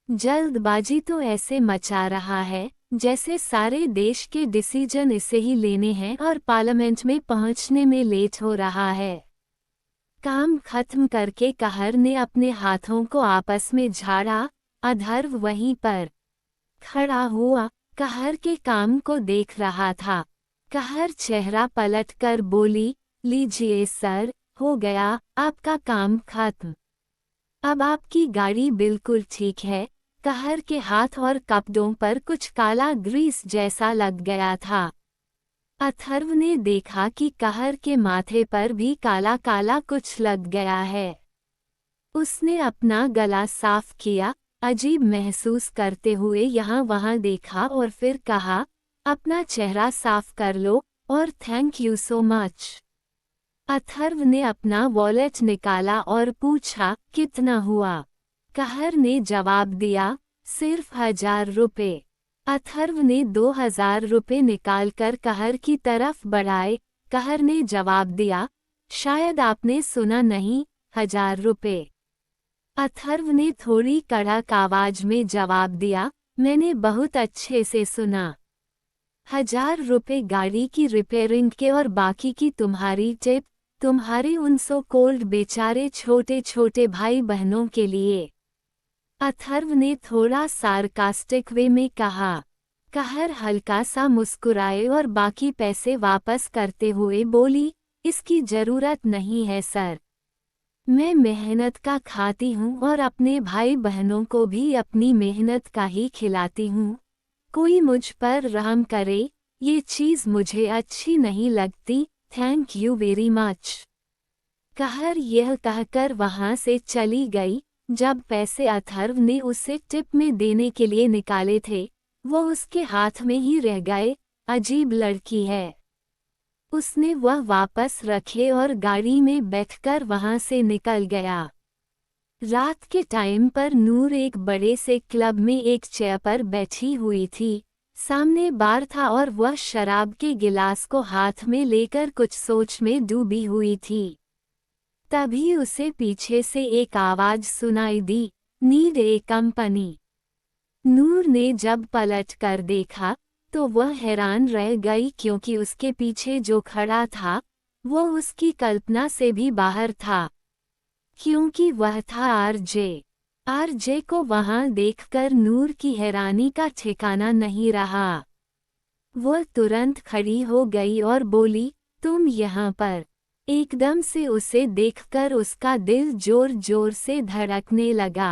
जल्दबाजी तो ऐसे मचा रहा है जैसे सारे देश के डिसीजन इसे ही लेने हैं और पार्लियामेंट में पहुंचने में लेट हो रहा है। काम खत्म करके कहर ने अपने हाथों को आपस में झाड़ा। अथर्व वहीं पर खड़ा हुआ, कहर के काम को देख रहा था। कहर चेहरा पलटकर बोली, लीजिए सर, हो गया, आपका काम खत्म। अब आपकी गाड़ी बिल्कुल ठीक है। कहर के हाथ और कपड़ों पर कुछ काला ग्रीस जैसा लग गया था। अथर्व ने देखा कि कहर के माथे पर भी काला काला कुछ लग गया है। उसने अपना गला साफ किया, अजीब महसूस करते हुए यहाँ वहाँ देखा और फिर कहा, अपना चेहरा साफ कर लो, और thank you so much. Atharva ने अपना वॉलेट निकाला और पूछा, कितना हुआ? कहर ने जवाब दिया, सिर्फ 1000 रुपये। अथर्व ने 2000 रुपये निकालकर कहर की तरफ बढ़ाए। कहर ने जवाब दिया, शायद आपने सुना नहीं, 1000 रुपये। अथर्व ने थोड़ी कड़क आवाज में जवाब दिया, मैंने बहुत अच्छे से सुना। 1000 रुपये गाड़ी की रिपेयरिंग के और बाकी की तुम्हारी टिप, तुम्हारे उन सो कोल्ड बेचारे छोटे छोटे भाई बहनों के लिए। अथर्व ने थोड़ा सार्कास्टिक वे में कहा। कहर हल्का सा मुस्कुराए और बाकी पैसे वापस करते हुए बोली, इसकी जरूरत नहीं है सर। मैं मेहनत का खाती हूँ और अपने भाई बहनों को भी अपनी मेहनत का ही खिलाती हूँ। कोई मुझ पर रहम करे, ये चीज़ मुझे अच्छी नहीं लगती, थैंक यू वेरी मच। कहर यह कहकर वहाँ से चली गई। जब पैसे अथर्व ने उसे टिप में देने के लिए निकाले थे, वो उसके हाथ में ही रह गए। अजीब लड़की है। उसने वह वापस रखे और गाड़ी में बैठकर वहाँ से निकल गया। रात के टाइम पर नूर एक बड़े से क्लब में एक चेयर पर बैठी हुई थी। सामने बार था और वह शराब के गिलास को हाथ में लेकर कुछ सोच में डूबी हुई थी। तभी उसे पीछे से एक आवाज सुनाई दी, नीड ए कंपनी। नूर ने जब पलट कर देखा तो वह हैरान रह गई क्योंकि उसके पीछे जो खड़ा था वो उसकी कल्पना से भी बाहर था, क्योंकि वह था आरजे। आरजे को वहां देखकर नूर की हैरानी का ठिकाना नहीं रहा। वह तुरंत खड़ी हो गई और बोली, तुम यहाँ पर? एकदम से उसे देखकर उसका दिल जोर जोर से धड़कने लगा।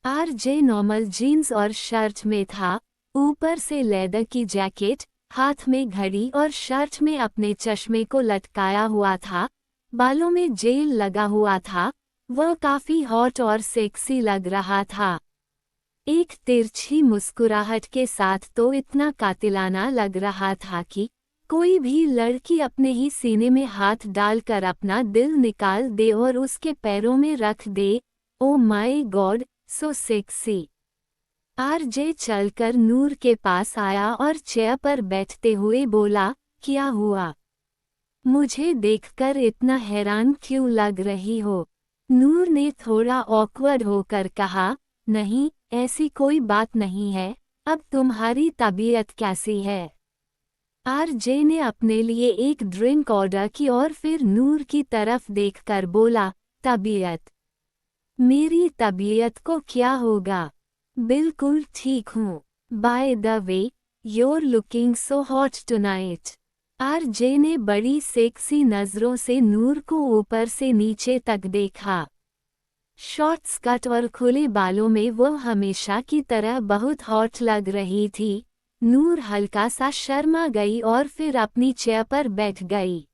आरजे नॉर्मल जीन्स और शर्ट में था, ऊपर से लेदर की जैकेट, हाथ में घड़ी और शर्ट में अपने चश्मे को लटकाया हुआ था, बालों में जेल लगा हुआ था। वह काफी हॉट और सेक्सी लग रहा था। एक तिरछी मुस्कुराहट के साथ तो इतना कातिलाना लग रहा था कि कोई भी लड़की अपने ही सीने में हाथ डालकर अपना दिल निकाल दे और उसके पैरों में रख दे। Oh my God, so sexy. RJ चलकर नूर के पास आया और चेयर पर बैठते हुए बोला, क्या हुआ? मुझे देखकर इतना हैरान क्यों लग रही हो? नूर ने थोड़ा ऑकवर्ड होकर कहा, नहीं, ऐसी कोई बात नहीं है। अब तुम्हारी तबीयत कैसी है? आरजे ने अपने लिए एक ड्रिंक ऑर्डर की और फिर नूर की तरफ देखकर बोला, तबीयत? मेरी तबीयत को क्या होगा? बिल्कुल ठीक हूँ। By the way, you're looking so hot tonight. RJ ने बड़ी सेक्सी नजरों से नूर को ऊपर से नीचे तक देखा। शॉर्ट स्कर्ट और खुले बालों में वो हमेशा की तरह बहुत हॉट लग रही थी। नूर हल्का सा शर्मा गई और फिर अपनी चेयर पर बैठ गई।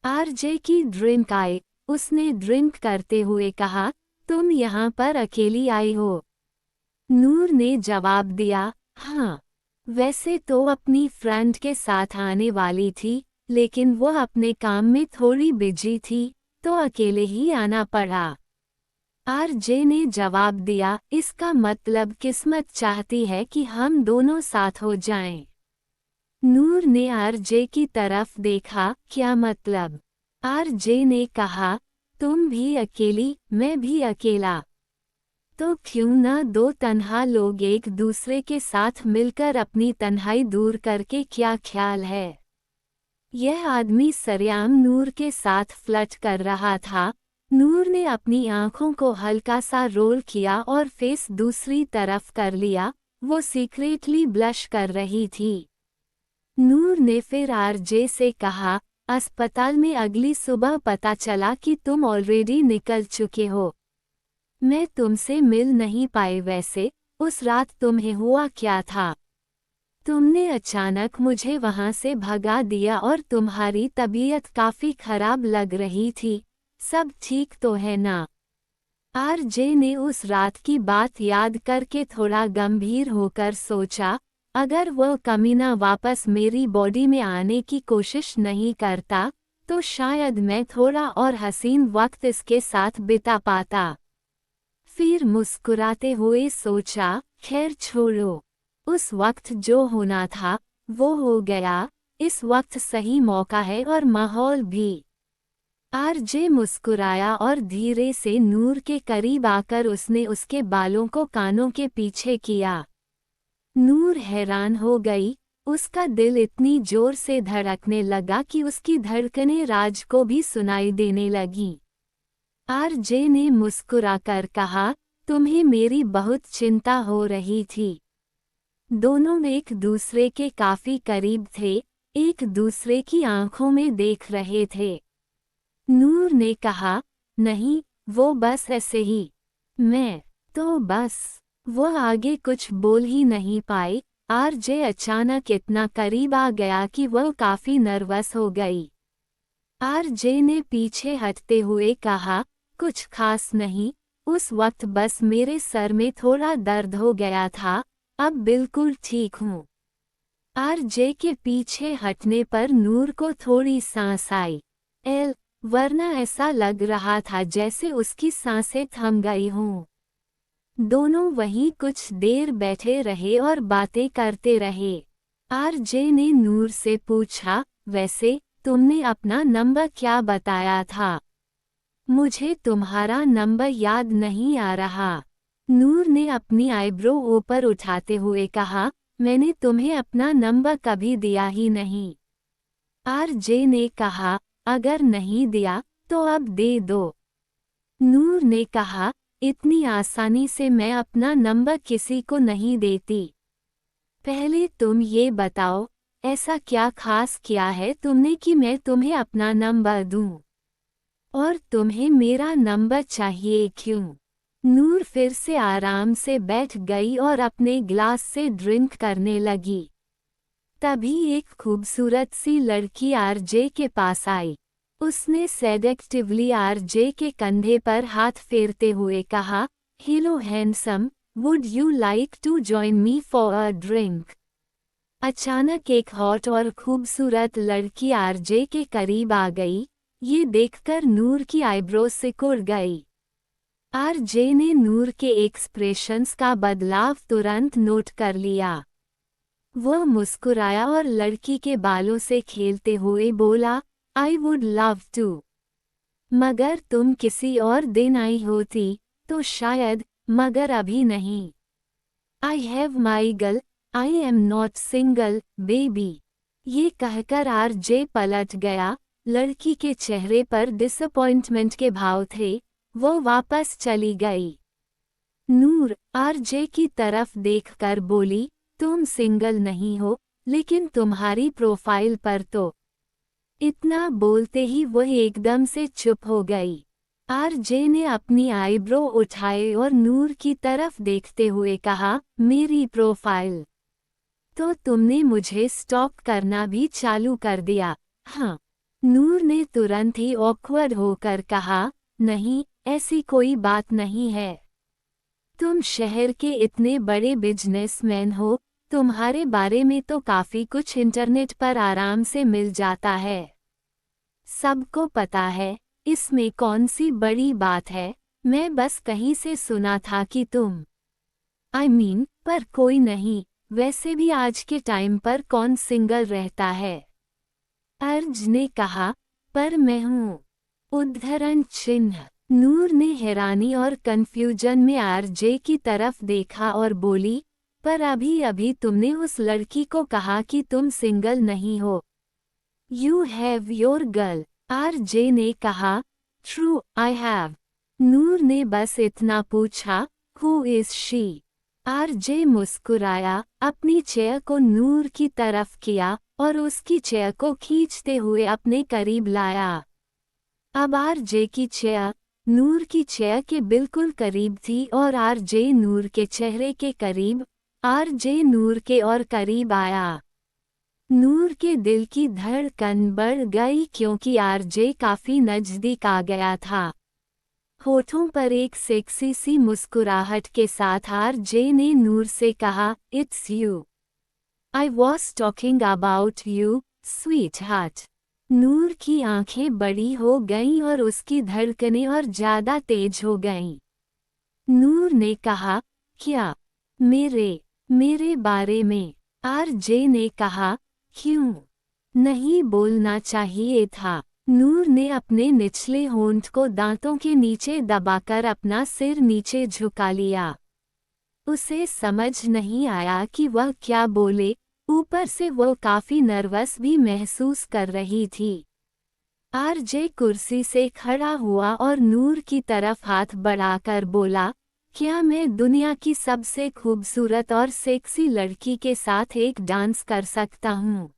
आरजे की ड्रिंक आई। उसने ड्रिंक करते हुए कहा, तुम यहाँ पर अकेली आई हो? नूर ने जवाब दिया, हाँ। वैसे तो अपनी फ्रेंड के साथ आने वाली थी, लेकिन वो अपने काम में थोड़ी बिजी थी, तो अकेले ही आना पड़ा। आरजे ने जवाब दिया, इसका मतलब किस्मत चाहती है कि हम दोनों साथ हो जाएं। नूर ने आरजे की तरफ देखा, क्या मतलब? आरजे ने कहा, तुम भी अकेली, मैं भी अकेला। तो क्यों ना दो तन्हा लोग एक दूसरे के साथ मिलकर अपनी तन्हाई दूर करके, क्या ख्याल है? यह आदमी सरेआम नूर के साथ फ्लर्ट कर रहा था। नूर ने अपनी आंखों को हल्का सा रोल किया और फेस दूसरी तरफ कर लिया। वो सीक्रेटली ब्लश कर रही थी। नूर ने फिर आरजे से कहा, अस्पताल में अगली सुबह पता चला कि तुम ऑलरेडी निकल चुके हो। मैं तुमसे मिल नहीं पाई। वैसे उस रात तुम्हें हुआ क्या था? तुमने अचानक मुझे वहां से भगा दिया और तुम्हारी तबीयत काफी खराब लग रही थी। सब ठीक तो है ना? आरजे ने उस रात की बात याद करके थोड़ा गंभीर होकर सोचा, अगर वह कमीना वापस मेरी बॉडी में आने की कोशिश नहीं करता, तो शायद मैं थोड़ा और हसीन वक्त इसके साथ बिता पाता। फिर मुस्कुराते हुए सोचा, खैर छोड़ो। उस वक्त जो होना था, वो हो गया। इस वक्त सही मौका है और माहौल भी। आरजे मुस्कुराया और धीरे से नूर के करीब आकर उसने उसके बालों को कानों के पीछे किया। नूर हैरान हो गई। उसका दिल इतनी जोर से धड़कने लगा कि उसकी धड़कनें राज को भी सुनाई देने लगीं। आरजे ने मुस्कुराकर कहा, तुम्हें मेरी बहुत चिंता हो रही थी। दोनों एक दूसरे के काफी करीब थे, एक दूसरे की आंखों में देख रहे थे। नूर ने कहा, नहीं, वो बस ऐसे ही। मैं तो बस। वो आगे कुछ बोल ही नहीं पाई। आरजे अचानक इतना करीब आ गया कि वह काफी नर्वस हो गई। आरजे ने पीछे हटते हुए कहा, कुछ खास नहीं, उस वक्त बस मेरे सर में थोड़ा दर्द हो गया था, अब बिल्कुल ठीक हूँ। आरजे के पीछे हटने पर नूर को थोड़ी सांस आई। वरना ऐसा लग रहा था जैसे उसकी सांसें थम गई हों। दोनों वहीं कुछ देर बैठे रहे और बातें करते रहे। आरजे ने नूर से पूछा, वैसे तुमने अपना नंबर क्या बताया था? मुझे तुम्हारा नंबर याद नहीं आ रहा। नूर ने अपनी आईब्रो ऊपर उठाते हुए कहा, मैंने तुम्हें अपना नंबर कभी दिया ही नहीं। आरजे ने कहा, अगर नहीं दिया तो अब दे दो। नूर ने कहा, इतनी आसानी से मैं अपना नंबर किसी को नहीं देती। पहले तुम ये बताओ, ऐसा क्या खास किया है तुमने कि मैं तुम्हें अपना नंबर दूं? और तुम्हें मेरा नंबर चाहिए क्यों? नूर फिर से आराम से बैठ गई और अपने ग्लास से ड्रिंक करने लगी। तभी एक खूबसूरत सी लड़की आरजे के पास आई। उसने सेडेक्टिवली आरजे के कंधे पर हाथ फेरते हुए कहा, hello handsome, would you like to join me for a drink. अचानक एक हॉट और खूबसूरत लड़की आरजे के करीब आ गई। ये देखकर नूर की आईब्रो सिकुड़ गई। आरजे ने नूर के एक्सप्रेशंस का बदलाव तुरंत नोट कर लिया। वह मुस्कुराया और लड़की के बालों से खेलते हुए बोला, आई वुड लव टू, मगर तुम किसी और दिन आई होती तो शायद, मगर अभी नहीं। I have my girl, I am not single, baby. ये कहकर आरजे पलट गया। लड़की के चेहरे पर डिसअपॉइंटमेंट के भाव थे। वो वापस चली गई। नूर आरजे की तरफ देखकर बोली, तुम सिंगल नहीं हो, लेकिन तुम्हारी प्रोफाइल पर तो। इतना बोलते ही वह एकदम से चुप हो गई। आरजे ने अपनी आईब्रो उठाए और नूर की तरफ देखते हुए कहा, मेरी प्रोफाइल। तो तुमने मुझे स्टॉक करना भी चालू कर दिया, हाँ। नूर ने तुरंत ही ऑकवर्ड होकर कहा, नहीं, ऐसी कोई बात नहीं है। तुम शहर के इतने बड़े बिजनेसमैन हो, तुम्हारे बारे में तो काफी कुछ इंटरनेट पर आराम से मिल जाता है। सबको पता है, इसमें कौन सी बड़ी बात है। मैं बस कहीं से सुना था कि तुम I mean, पर कोई नहीं। वैसे भी आज के टाइम पर कौन सिंगल रहता है। अर्ज ने कहा, पर मैं हूँ। उद्धरण चिन्ह। नूर ने हैरानी और कंफ्यूजन में आरजे की तरफ देखा और बोली, पर अभी अभी तुमने उस लड़की को कहा कि तुम सिंगल नहीं हो। You have your girl, RJ ने कहा। True, I have. नूर ने बस इतना पूछा, हु इज शी। आरजे मुस्कुराया, अपनी चेयर को नूर की तरफ किया और उसकी चेयर को खींचते हुए अपने करीब लाया। अब आरजे की चेयर नूर की चेयर के बिल्कुल करीब थी और आरजे नूर के चेहरे के करीब। आरजे नूर के और करीब आया। नूर के दिल की धड़कन बढ़ गई क्योंकि आरजे काफी नजदीक आ गया था। होठों पर एक सेक्सी सी मुस्कुराहट के साथ आरजे ने नूर से कहा, it's you. I was talking about you, sweetheart. Noor की आंखें बड़ी हो गईं और उसकी धड़कनें और ज्यादा तेज हो गईं। नूर ने कहा, क्या? मेरे बारे में? आरजे ने कहा, क्यों नहीं बोलना चाहिए था। नूर ने अपने निचले होंठ को दांतों के नीचे दबाकर अपना सिर नीचे झुका लिया। उसे समझ नहीं आया कि वह क्या बोले। ऊपर से वो काफी नर्वस भी महसूस कर रही थी। आरजे कुर्सी से खड़ा हुआ और नूर की तरफ हाथ बढ़ाकर बोला, क्या मैं दुनिया की सबसे खूबसूरत और सेक्सी लड़की के साथ एक डांस कर सकता हूँ?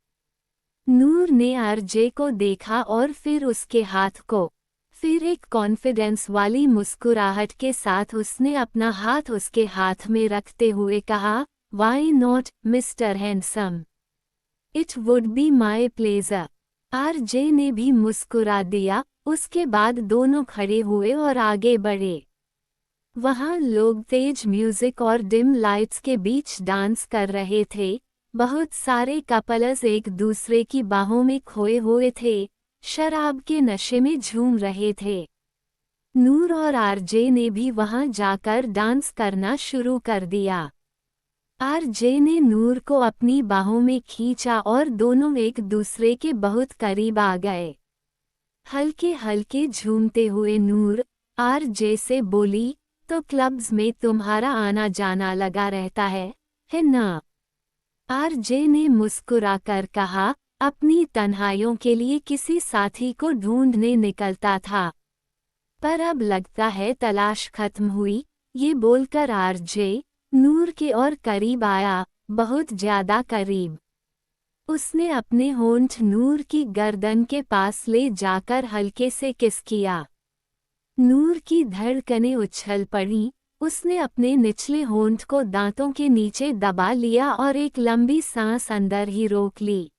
नूर ने आरजे को देखा और फिर उसके हाथ को। फिर एक कॉन्फिडेंस वाली मुस्कुराहट के साथ उसने अपना हाथ उसके हाथ में रखते हुए कहा, why not, mister handsome. It would be my pleasure. RJ ने भी मुस्कुरा दिया। उसके बाद दोनों खड़े हुए और आगे बढ़े। वहाँ लोग तेज म्यूजिक और डिम लाइट्स के बीच डांस कर रहे थे। बहुत सारे कपल्स एक दूसरे की बाहों में खोए हुए थे, शराब के नशे में झूम रहे थे। नूर और आरजे ने भी वहां जाकर डांस करना शुरू कर दिया। आरजे ने नूर को अपनी बाहों में खींचा और दोनों एक दूसरे के बहुत करीब आ गए। हल्के हल्के झूमते हुए नूर आरजे से बोली, तो क्लब्स में तुम्हारा आना जाना लगा रहता है ना? आरजे ने मुस्कुराकर कहा, अपनी तन्हाइयों के लिए किसी साथी को ढूंढने निकलता था, पर अब लगता है तलाश खत्म हुई। ये बोलकर आरजे नूर के और करीब आया, बहुत ज्यादा करीब। उसने अपने होंठ नूर की गर्दन के पास ले जाकर हल्के से किस किया। नूर की धड़कनें उछल पड़ी। उसने अपने निचले होंठ को दांतों के नीचे दबा लिया और एक लंबी सांस अंदर ही रोक ली।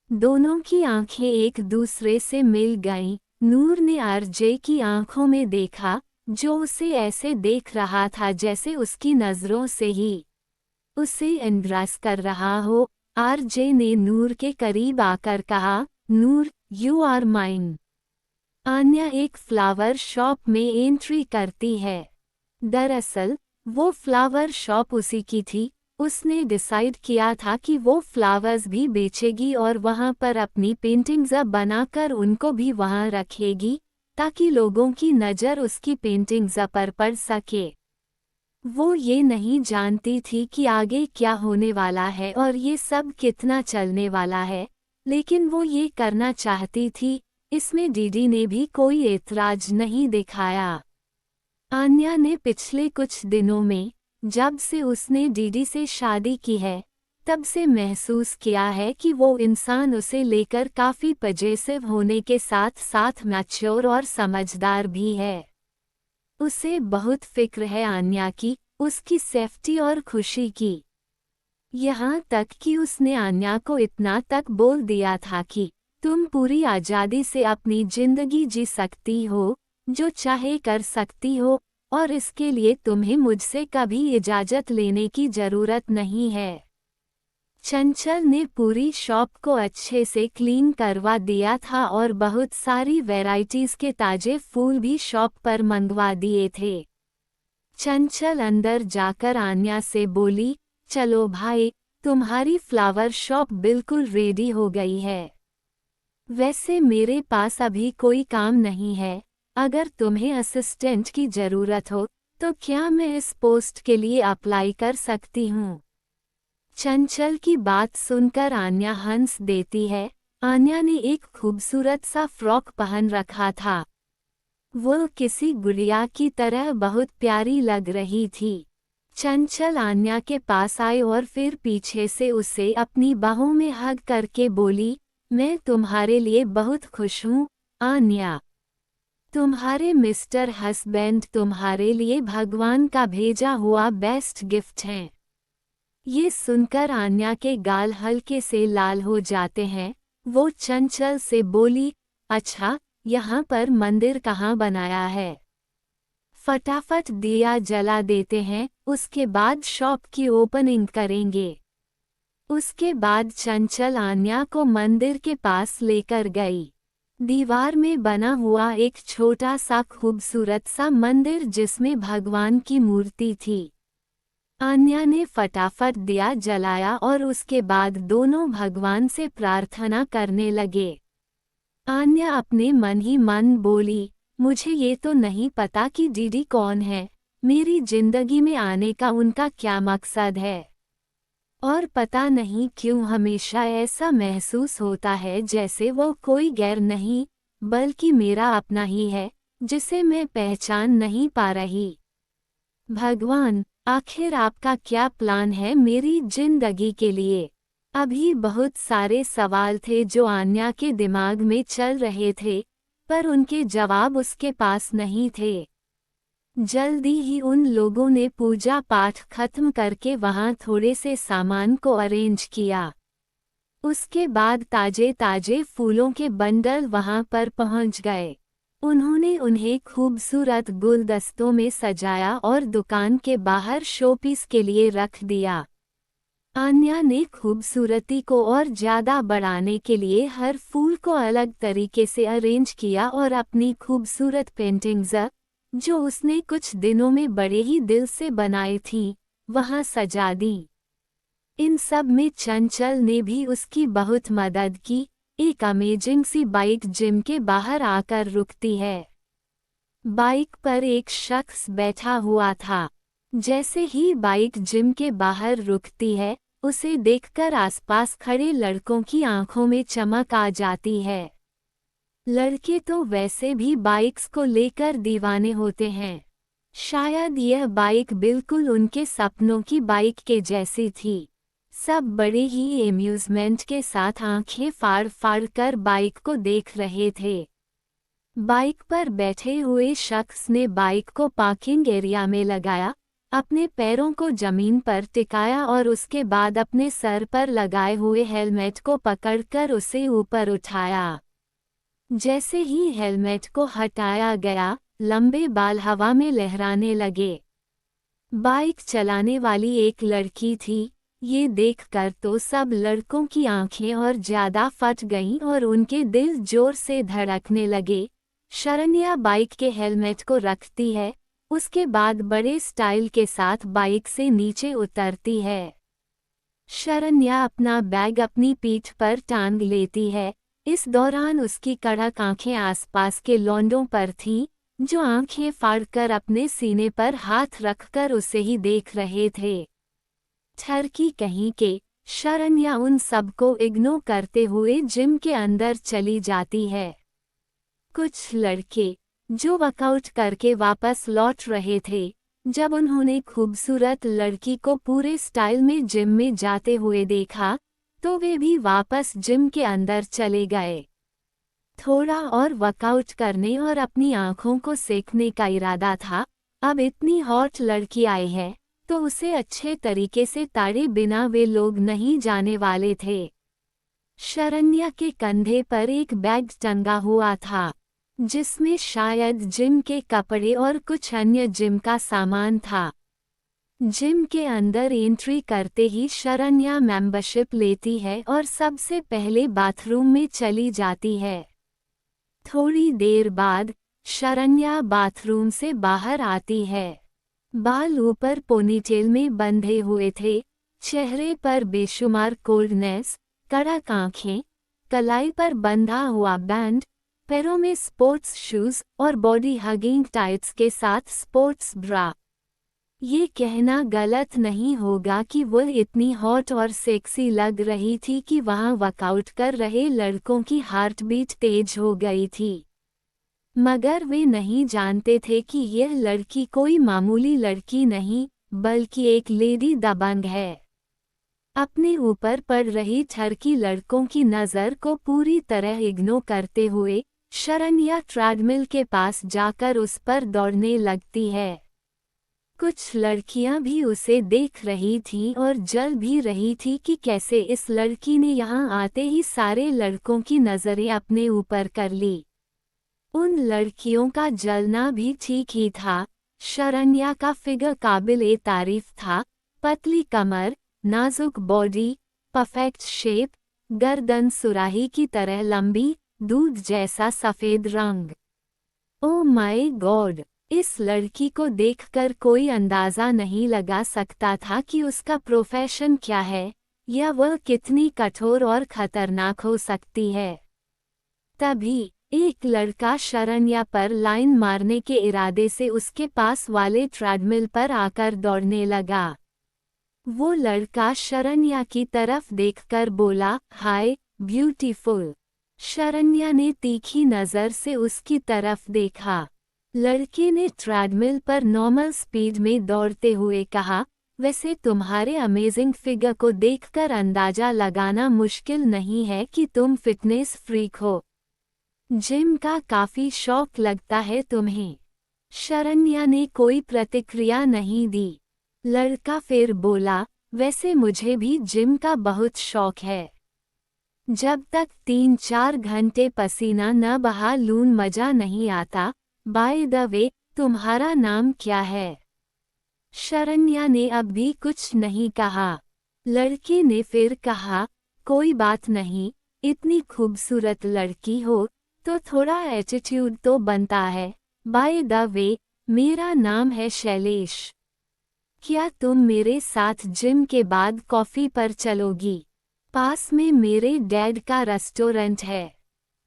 दोनों की आंखें एक दूसरे से मिल गईं। नूर ने आरजे की आंखों में देखा, जो उसे ऐसे देख रहा था जैसे उसकी नजरों से ही उसे इम्प्रेस कर रहा हो। आरजे ने नूर के करीब आकर कहा, नूर, यू आर माइन। आन्या एक फ्लावर शॉप में एंट्री करती है। दरअसल वो फ्लावर शॉप उसी की थी। उसने डिसाइड किया था कि वो फ्लावर्स भी बेचेगी और वहां पर अपनी पेंटिंग्स बनाकर उनको भी वहां रखेगी, ताकि लोगों की नज़र उसकी पेंटिंग्स पर पड़ सके। वो ये नहीं जानती थी कि आगे क्या होने वाला है और ये सब कितना चलने वाला है, लेकिन वो ये करना चाहती थी। इसमें डीडी ने भी कोई एतराज नहीं दिखाया। आन्या ने पिछले कुछ दिनों में, जब से उसने डीडी से शादी की है, तब से महसूस किया है कि वो इंसान उसे लेकर काफ़ी पजेसिव होने के साथ साथ मैच्योर और समझदार भी है। उसे बहुत फिक्र है आन्या की, उसकी सेफ्टी और खुशी की। यहाँ तक कि उसने आन्या को इतना तक बोल दिया था कि तुम पूरी आज़ादी से अपनी जिंदगी जी सकती हो, जो चाहे कर सकती हो, और इसके लिए तुम्हें मुझसे कभी इजाज़त लेने की ज़रूरत नहीं है। चंचल ने पूरी शॉप को अच्छे से क्लीन करवा दिया था और बहुत सारी वैराइटीज़ के ताज़े फूल भी शॉप पर मंगवा दिए थे। चंचल अंदर जाकर आन्या से बोली, चलो भाई, तुम्हारी फ्लावर शॉप बिल्कुल रेडी हो गई है। वैसे मेरे पास अभी कोई काम नहीं है। अगर तुम्हें असिस्टेंट की ज़रूरत हो तो क्या मैं इस पोस्ट के लिए अप्लाई कर सकती हूँ? चंचल की बात सुनकर आन्या हंस देती है। आन्या ने एक खूबसूरत सा फ्रॉक पहन रखा था। वो किसी गुड़िया की तरह बहुत प्यारी लग रही थी। चंचल आन्या के पास आई और फिर पीछे से उसे अपनी बाहों में हग करके बोली, मैं तुम्हारे लिए बहुत खुश हूँ, आन्या। तुम्हारे मिस्टर हस्बैंड तुम्हारे लिए भगवान का भेजा हुआ बेस्ट गिफ्ट हैं। ये सुनकर आन्या के गाल हल्के से लाल हो जाते हैं। वो चंचल से बोली, अच्छा, यहाँ पर मंदिर कहाँ बनाया है? फटाफट दिया जला देते हैं, उसके बाद शॉप की ओपनिंग करेंगे। उसके बाद चंचल आन्या को मंदिर के पास लेकर गई। दीवार में बना हुआ एक छोटा सा खूबसूरत सा मंदिर जिसमें भगवान की मूर्ति थी। आन्या ने फटाफट दिया जलाया और उसके बाद दोनों भगवान से प्रार्थना करने लगे। आन्या अपने मन ही मन बोली, मुझे ये तो नहीं पता कि डीडी कौन है, मेरी जिंदगी में आने का उनका क्या मकसद है, और पता नहीं क्यों हमेशा ऐसा महसूस होता है जैसे वो कोई गैर नहीं, बल्कि मेरा अपना ही है, जिसे मैं पहचान नहीं पा रही। भगवान, आखिर आपका क्या प्लान है मेरी जिंदगी के लिए? अभी बहुत सारे सवाल थे जो आन्या के दिमाग में चल रहे थे, पर उनके जवाब उसके पास नहीं थे। जल्दी ही उन लोगों ने पूजा पाठ खत्म करके वहां थोड़े से सामान को अरेंज किया। उसके बाद ताजे ताजे फूलों के बंडल वहां पर पहुंच गए। उन्होंने उन्हें खूबसूरत गुलदस्तों में सजाया और दुकान के बाहर शोपीस के लिए रख दिया। आन्या ने खूबसूरती को और ज़्यादा बढ़ाने के लिए हर फूल को अलग तरीके से अरेंज किया और अपनी खूबसूरत पेंटिंग्स, जो उसने कुछ दिनों में बड़े ही दिल से बनाई थीं, वहां सजा दी। इन सब में चंचल ने भी उसकी बहुत मदद की। एक अमेजिंग सी बाइक जिम के बाहर आकर रुकती है। बाइक पर एक शख्स बैठा हुआ था। जैसे ही बाइक जिम के बाहर रुकती है, उसे देखकर आसपास खड़े लड़कों की आंखों में चमक आ जाती है। लड़के तो वैसे भी बाइक्स को लेकर दीवाने होते हैं। शायद यह बाइक बिल्कुल उनके सपनों की बाइक के जैसी थी। सब बड़े ही एम्यूजमेंट के साथ आंखें फाड़ फाड़ कर बाइक को देख रहे थे। बाइक पर बैठे हुए शख्स ने बाइक को पार्किंग एरिया में लगाया, अपने पैरों को जमीन पर टिकाया और उसके बाद अपने सर पर लगाए हुए हेलमेट को पकड़कर उसे ऊपर उठाया। जैसे ही हेलमेट को हटाया गया, लंबे बाल हवा में लहराने लगे। बाइक चलाने वाली एक लड़की थी। ये देखकर तो सब लड़कों की आंखें और ज्यादा फट गईं और उनके दिल जोर से धड़कने लगे। शरण्या बाइक के हेलमेट को रखती है, उसके बाद बड़े स्टाइल के साथ बाइक से नीचे उतरती है। शरण्या अपना बैग अपनी पीठ पर टांग लेती है। इस दौरान उसकी कड़क आंखें आसपास के लौंडों पर थीं, जो आंखें फाड़कर अपने सीने पर हाथ रखकर उसे ही देख रहे थे। ठरकी कहीं के, शरण्या उन सबको इग्नोर करते हुए जिम के अंदर चली जाती है। कुछ लड़के, जो वर्कआउट करके वापस लौट रहे थे, जब उन्होंने खूबसूरत लड़की को पूरे स्टाइल में जिम में जाते हुए देखा, तो वे भी वापस जिम के अंदर चले गए। थोड़ा और वर्कआउट करने और अपनी आंखों को सेकने का इरादा था। अब इतनी हॉट लड़की आई है, तो उसे अच्छे तरीके से ताड़े बिना वे लोग नहीं जाने वाले थे। शरण्या के कंधे पर एक बैग टंगा हुआ था, जिसमें शायद जिम के कपड़े और कुछ अन्य जिम का सामान था। जिम के अंदर एंट्री करते ही शरण्या मेंबरशिप लेती है और सबसे पहले बाथरूम में चली जाती है। थोड़ी देर बाद शरण्या बाथरूम से बाहर आती है। बाल ऊपर पोनीटेल में बंधे हुए थे, चेहरे पर बेशुमार कोल्डनेस, कड़क आंखें, कलाई पर बंधा हुआ बैंड, पैरों में स्पोर्ट्स शूज और बॉडी हगिंग टाइट्स के साथ स्पोर्ट्स ब्रा। ये कहना गलत नहीं होगा कि वह इतनी हॉट और सेक्सी लग रही थी कि वहां वर्कआउट कर रहे लड़कों की हार्टबीट तेज हो गई थी। मगर वे नहीं जानते थे कि यह लड़की कोई मामूली लड़की नहीं, बल्कि एक लेडी दबंग है। अपने ऊपर पड़ रही ठरकी लड़कों की नज़र को पूरी तरह इग्नोर करते हुए शरण्या ट्रेडमिल के पास जाकर उस पर दौड़ने लगती है। कुछ लड़कियां भी उसे देख रही थीं और जल भी रही थी कि कैसे इस लड़की ने यहाँ आते ही सारे लड़कों की नज़रें अपने ऊपर कर ली। उन लड़कियों का जलना भी ठीक ही था। शरण्या का फिगर काबिल तारीफ था, पतली कमर, नाजुक बॉडी, परफेक्ट शेप, गर्दन सुराही की तरह लंबी, दूध जैसा सफ़ेद रंग। ओ माय गॉड! इस लड़की को देखकर कोई अंदाज़ा नहीं लगा सकता था कि उसका प्रोफेशन क्या है, या वह कितनी कठोर और खतरनाक हो सकती है। तभी एक लड़का शरण्या पर लाइन मारने के इरादे से उसके पास वाले ट्रेडमिल पर आकर दौड़ने लगा। वो लड़का शरण्या की तरफ देखकर बोला, हाय ब्यूटीफुल। शरण्या ने तीखी नज़र से उसकी तरफ देखा। लड़के ने ट्रेडमिल पर नॉर्मल स्पीड में दौड़ते हुए कहा, वैसे तुम्हारे अमेजिंग फिगर को देखकर अंदाजा लगाना मुश्किल नहीं है कि तुम फिटनेस फ्रीक हो। जिम का काफी शौक लगता है तुम्हें। शरण्या ने कोई प्रतिक्रिया नहीं दी। लड़का फिर बोला, वैसे मुझे भी जिम का बहुत शौक है। जब तक 3-4 घंटे पसीना न बहा लूं मजा नहीं आता। बाय द वे, तुम्हारा नाम क्या है? शरण्या ने अब भी कुछ नहीं कहा। लड़के ने फिर कहा, कोई बात नहीं, इतनी खूबसूरत लड़की हो तो थोड़ा एटीट्यूड तो बनता है। बाय द वे, मेरा नाम है शैलेश। क्या तुम मेरे साथ जिम के बाद कॉफ़ी पर चलोगी? पास में मेरे डैड का रेस्टोरेंट है।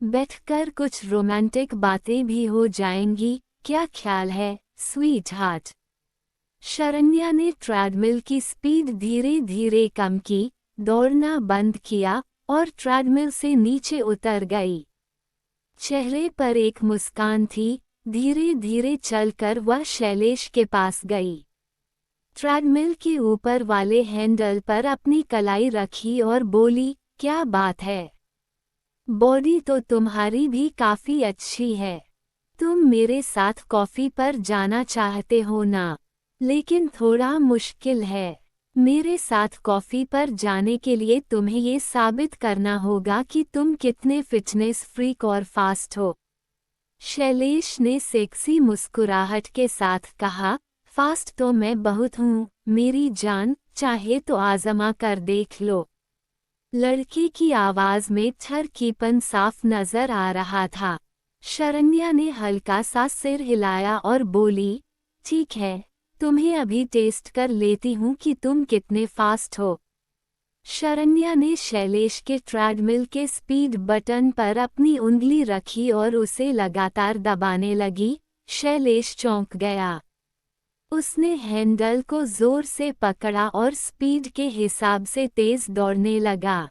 बैठकर कुछ रोमांटिक बातें भी हो जाएंगी, क्या ख्याल है स्वीट हार्ट? शरण्या ने ट्रेडमिल की स्पीड धीरे धीरे कम की, दौड़ना बंद किया और ट्रेडमिल से नीचे उतर गई। चेहरे पर एक मुस्कान थी। धीरे धीरे चलकर वह शैलेश के पास गई। ट्रेडमिल के ऊपर वाले हैंडल पर अपनी कलाई रखी और बोली, क्या बात है? बॉडी तो तुम्हारी भी काफी अच्छी है। मेरे साथ कॉफ़ी पर जाना चाहते हो ना? लेकिन थोड़ा मुश्किल है। मेरे साथ कॉफ़ी पर जाने के लिए तुम्हें ये साबित करना होगा कि तुम कितने फिटनेस फ्रीक और फास्ट हो। शैलेश ने सेक्सी मुस्कुराहट के साथ कहा, फास्ट तो मैं बहुत हूँ मेरी जान, चाहे तो आजमा कर देख लो। लड़की की आवाज में ठरकीपन साफ नजर आ रहा था। शरण्या ने हल्का सा सिर हिलाया और बोली, ठीक है, तुम्हें अभी टेस्ट कर लेती हूँ कि तुम कितने फास्ट हो। शरण्या ने शैलेश के ट्रेडमिल के स्पीड बटन पर अपनी उंगली रखी और उसे लगातार दबाने लगी। शैलेश चौंक गया। उसने हैंडल को जोर से पकड़ा और स्पीड के हिसाब से तेज दौड़ने लगा।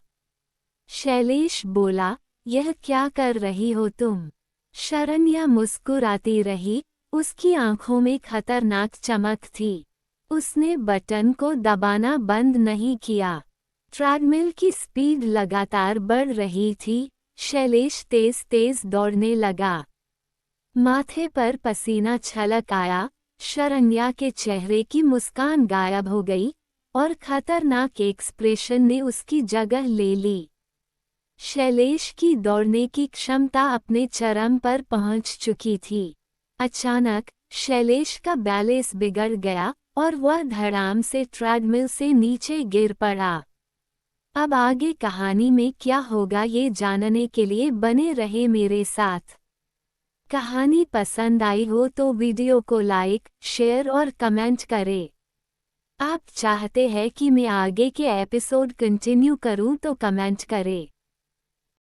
शैलेश बोला, यह क्या कर रही हो तुम? शरण्या मुस्कुराती रही, उसकी आंखों में खतरनाक चमक थी। उसने बटन को दबाना बंद नहीं किया। ट्रेडमिल की स्पीड लगातार बढ़ रही थी। शैलेश तेज तेज दौड़ने लगा। माथे पर पसीना छलक आया। शरण्या के चेहरे की मुस्कान गायब हो गई और खतरनाक एक्सप्रेशन ने उसकी जगह ले ली। शैलेश की दौड़ने की क्षमता अपने चरम पर पहुंच चुकी थी। अचानक शैलेश का बैलेंस बिगड़ गया और वह धड़ाम से ट्रेडमिल से नीचे गिर पड़ा। अब आगे कहानी में क्या होगा ये जानने के लिए बने रहे मेरे साथ। कहानी पसंद आई हो तो वीडियो को लाइक, शेयर और कमेंट करें। आप चाहते हैं कि मैं आगे के एपिसोड कंटिन्यू करूं तो कमेंट करें।